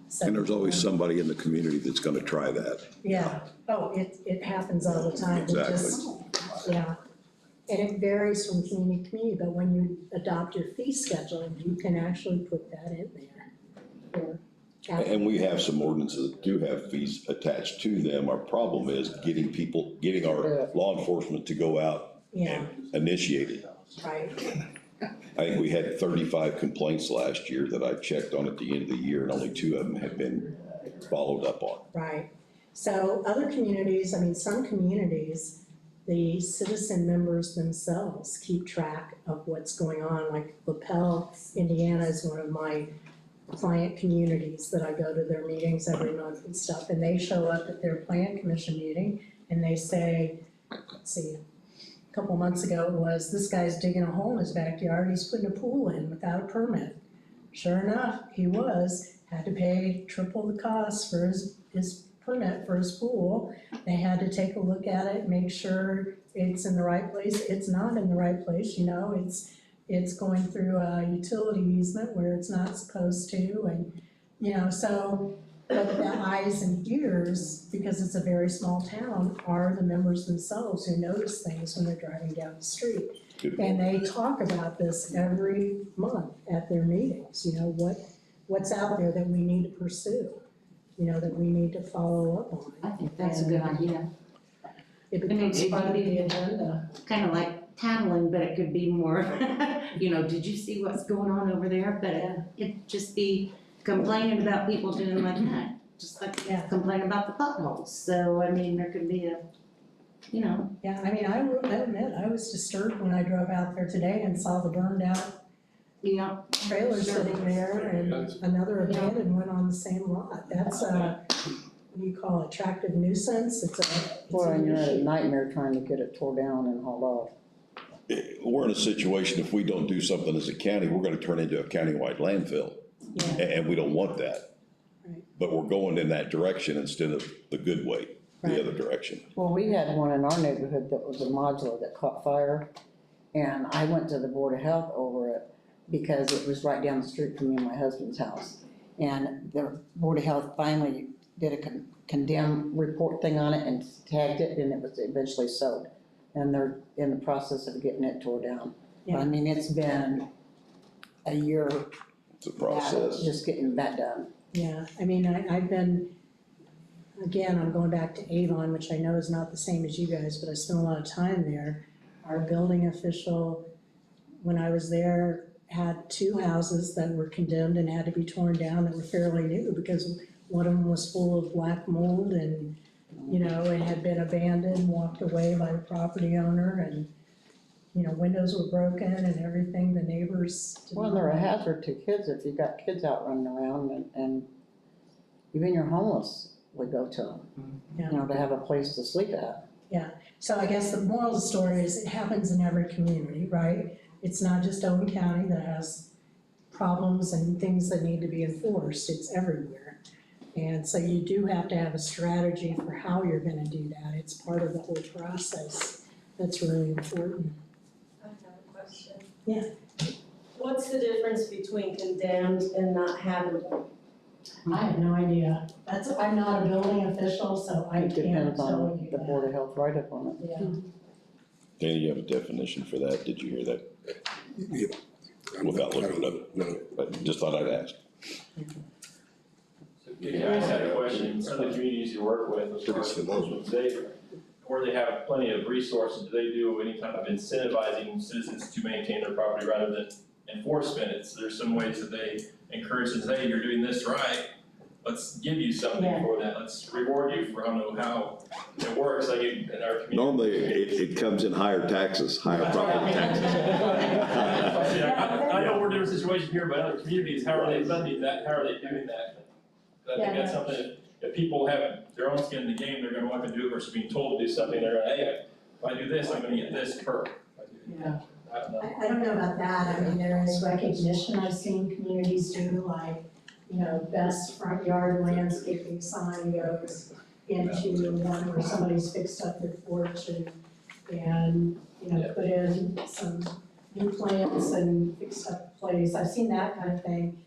So, And there's always somebody in the community that's gonna try that. yeah, oh, it happens all the time. It Exactly. just, yeah. And it varies from community to community, but when you adopt your fee schedule, you can actually put that in there. Or And we have some ordinances that do have fees attached to them. Our problem is getting our law enforcement to go out Yeah, and initiate it. right, I think we had 35 complaints last year that I checked on at the end of the year, and only 2 of them had been followed up on. right. So other communities, I mean, some communities, the citizen members themselves keep track of what's going on. Like LaPel, Indiana is one of my client communities that I go to their meetings every month and stuff. And they show up at their plan commission meeting and they say, let's see, a couple months ago it was, this guy's digging a hole in his backyard, he's putting a pool in without a permit. Sure enough, he had to pay triple the cost for his permit for his pool. They had to take a look at it, make sure it's in the right place. It's not in the right place, you know, it's going through a utility easement where it's not supposed to, and, you know, so But the eyes and ears, because it's a very small town, are the members themselves who notice things when they're driving down the street. Good. And they talk about this every month at their meetings, what's out there that we need to pursue, that we need to follow up on. I think that's a good idea. It becomes it part of could the be- agenda. Kind of like tattling, but it could be more, did you see what's going on over there? But it'd just be complaining about people doing like that, just like Yeah. complain about the potholes. So, I mean, there could be Yeah, I mean, I will admit, I was disturbed when I drove out there today and saw the burned out trailer sitting there and another abandoned one on the same lot. That's what do you call it, attractive nuisance? It's Boy, and an you're at a issue. nightmare trying to get it tore down and hauled off. We're in a situation, if we don't do something as a county, we're gonna turn into a countywide landfill. Yeah. And we don't want that. Right. But we're going in that direction instead of the good way, the Right. other direction. Well, we had one in our neighborhood that was a modular that caught fire, and I went to the Board of Health over it because it was right down the street from me and my husband's house. And the Board of Health finally did a condemn report thing on it and tagged it, and it was eventually sold. And they're in the process of getting it tore down. But I Yeah. mean, it's been a year It's a process. just getting that done. Yeah, I mean, I've been, again, I'm going back to Avon, which I know is not the same as you guys, but I spent a lot of time there. Our building official, when I was there, had 2 houses that were condemned and had to be torn down that were fairly new because one of them was full of black mold and, it had been abandoned, walked away by the property owner and, windows were broken and everything, the neighbors. did Well, not they're a like it. hazard to kids if you've got kids out running around and even your homeless would go to them. Yeah. To have a place to sleep at. So I guess the moral of the story is it happens in every community, right? It's not just Owen County that has problems and things that need to be enforced, it's everywhere. And so you do have to have a strategy for how you're gonna do that, it's part of the whole process that's really important. I have a question. Yeah. What's the difference between condemned and not habitable? I have no idea, I'm not a building official, so I It can't depends tell on you the that. Board of Health write-up on it. Yeah. Danny, you have a definition for that? Did you hear that? Yeah. Without looking it up. No. But just thought I'd ask. Yeah, I just had a question, some of the communities you work with, as far as enforcement, where they have plenty of resources, do they do any kind of incentivizing citizens to maintain their property rather than enforcement? There's some ways that they encourage us, hey, you're doing this right, let's give you something Yeah. for that, let's reward you for, I don't know how it works, like in our community. Normally, it comes in higher taxes, higher property taxes. See, I know we're in a situation here, but other communities, how are they funding that, how are they doing that? I think that's something, if people have their own skin in the game, they're gonna want to do it versus being told to do something, they're gonna, hey, if I do this, I'm gonna get this perk. Yeah. I don't know. I don't know about that, I mean, there is recognition I've seen communities do, like, best front yard landscaping sign goes into one where somebody's fixed up their porch and put in some new plants and fixed up the place, I've seen that kind of thing.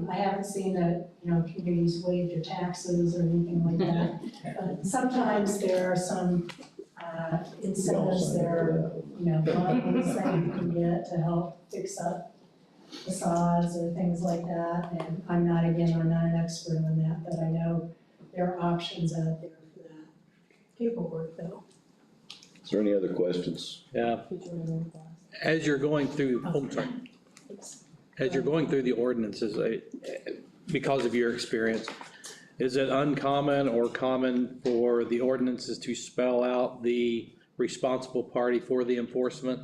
I haven't seen that, communities waive your taxes or anything like that, but sometimes there are some incentives there, loans that you can get to help fix up facades or things like that, and I'm not an expert on that, but I know there are options out there for that. Paperwork though. Is there any other questions? Yeah, as you're going through, as you're going through the ordinances, because of your experience, is it uncommon or common for the ordinances to spell out the responsible party for the enforcement?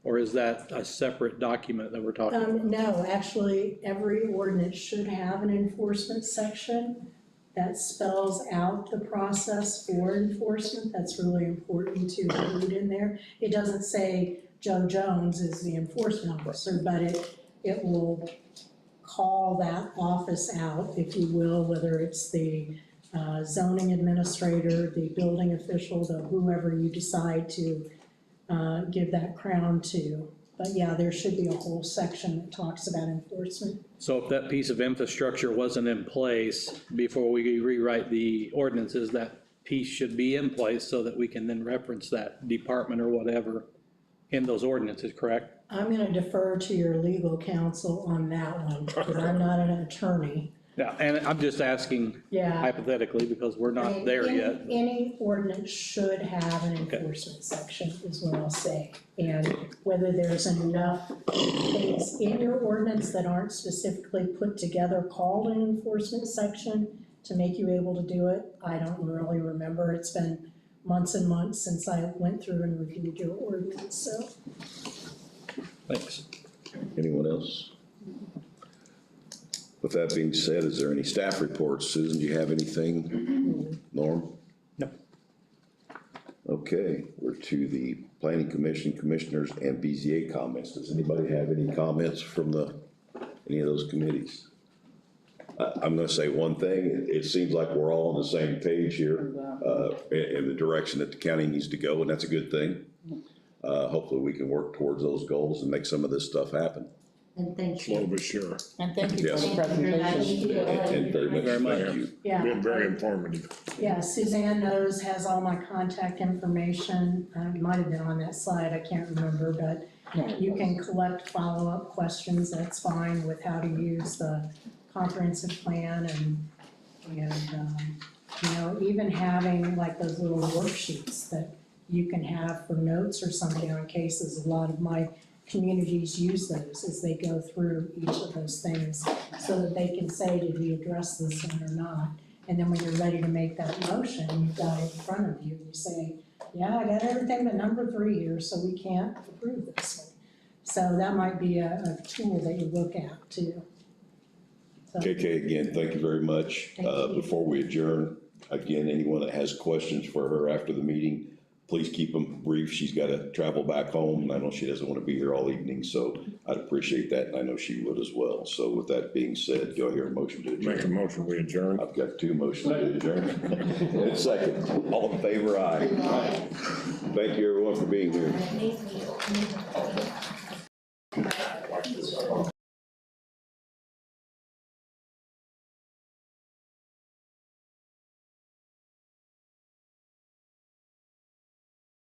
Or is that a separate document that we're talking about? No, actually, every ordinance should have an enforcement section that spells out the process for enforcement. That's really important to include in there. It doesn't say Joe Jones is the enforcement officer, but it will call that office out, if you will, whether it's the zoning administrator, the building official, the whoever you decide to give that crown to. But yeah, there should be a whole section that talks about enforcement. So if that piece of infrastructure wasn't in place before we rewrite the ordinances, that piece should be in place so that we can then reference that department or whatever in those ordinances, correct? I'm gonna defer to your legal counsel on that one, because I'm not an attorney. Yeah, and I'm just asking Yeah. hypothetically because we're I not mean, there any- yet. Any ordinance should have an Okay. enforcement section, is what I'll say. And whether there's enough things in your ordinance that aren't specifically put together called an enforcement section to make you able to do it, I don't really remember. It's been months and months since I went through and reviewed your ordinance, so. Thanks. Anyone else? With that being said, is there any staff reports? Susan, do you have anything? Norm? No. Okay, we're to the Planning Commission, Commissioners, and BZA comments. Does anybody have any comments from any of those committees? I'm gonna say one thing, it seems like we're all on the same page here, in the direction that the county needs to go, and that's a good thing. Hopefully we can work towards those goals and make some of this stuff happen. And thank Slow but sure. And thank you for Yes. the presentation. And very much Very much. thank you. Yeah. Been very informative. Yeah, Suzanne knows, has all my contact information. It might have been on that slide, I can't remember, but you can collect follow-up questions, that's fine, with how to use the comprehensive plan and, you know, even having like those little worksheets that you can have for notes or something on cases. A lot of my communities use those as they go through each of those things so that they can say, did we address this one or not? And then when you're ready to make that motion, you've got it in front of you, and you say, yeah, I got everything but number 3 here, so we can't approve this one. So that might be a tool that you look at too. So- KK, again, thank you very much. Thank you. Before we adjourn, again, anyone that has questions for her after the meeting, please keep them brief. She's got to travel back home, and I know she doesn't want to be here all evening, so I'd appreciate that, and I know she would as well. So with that being said, do I hear a motion to adjourn? Make a motion, we adjourn. I've got 2 motions to adjourn. And a second. All in favor, aye. Thank you, everyone, for being here.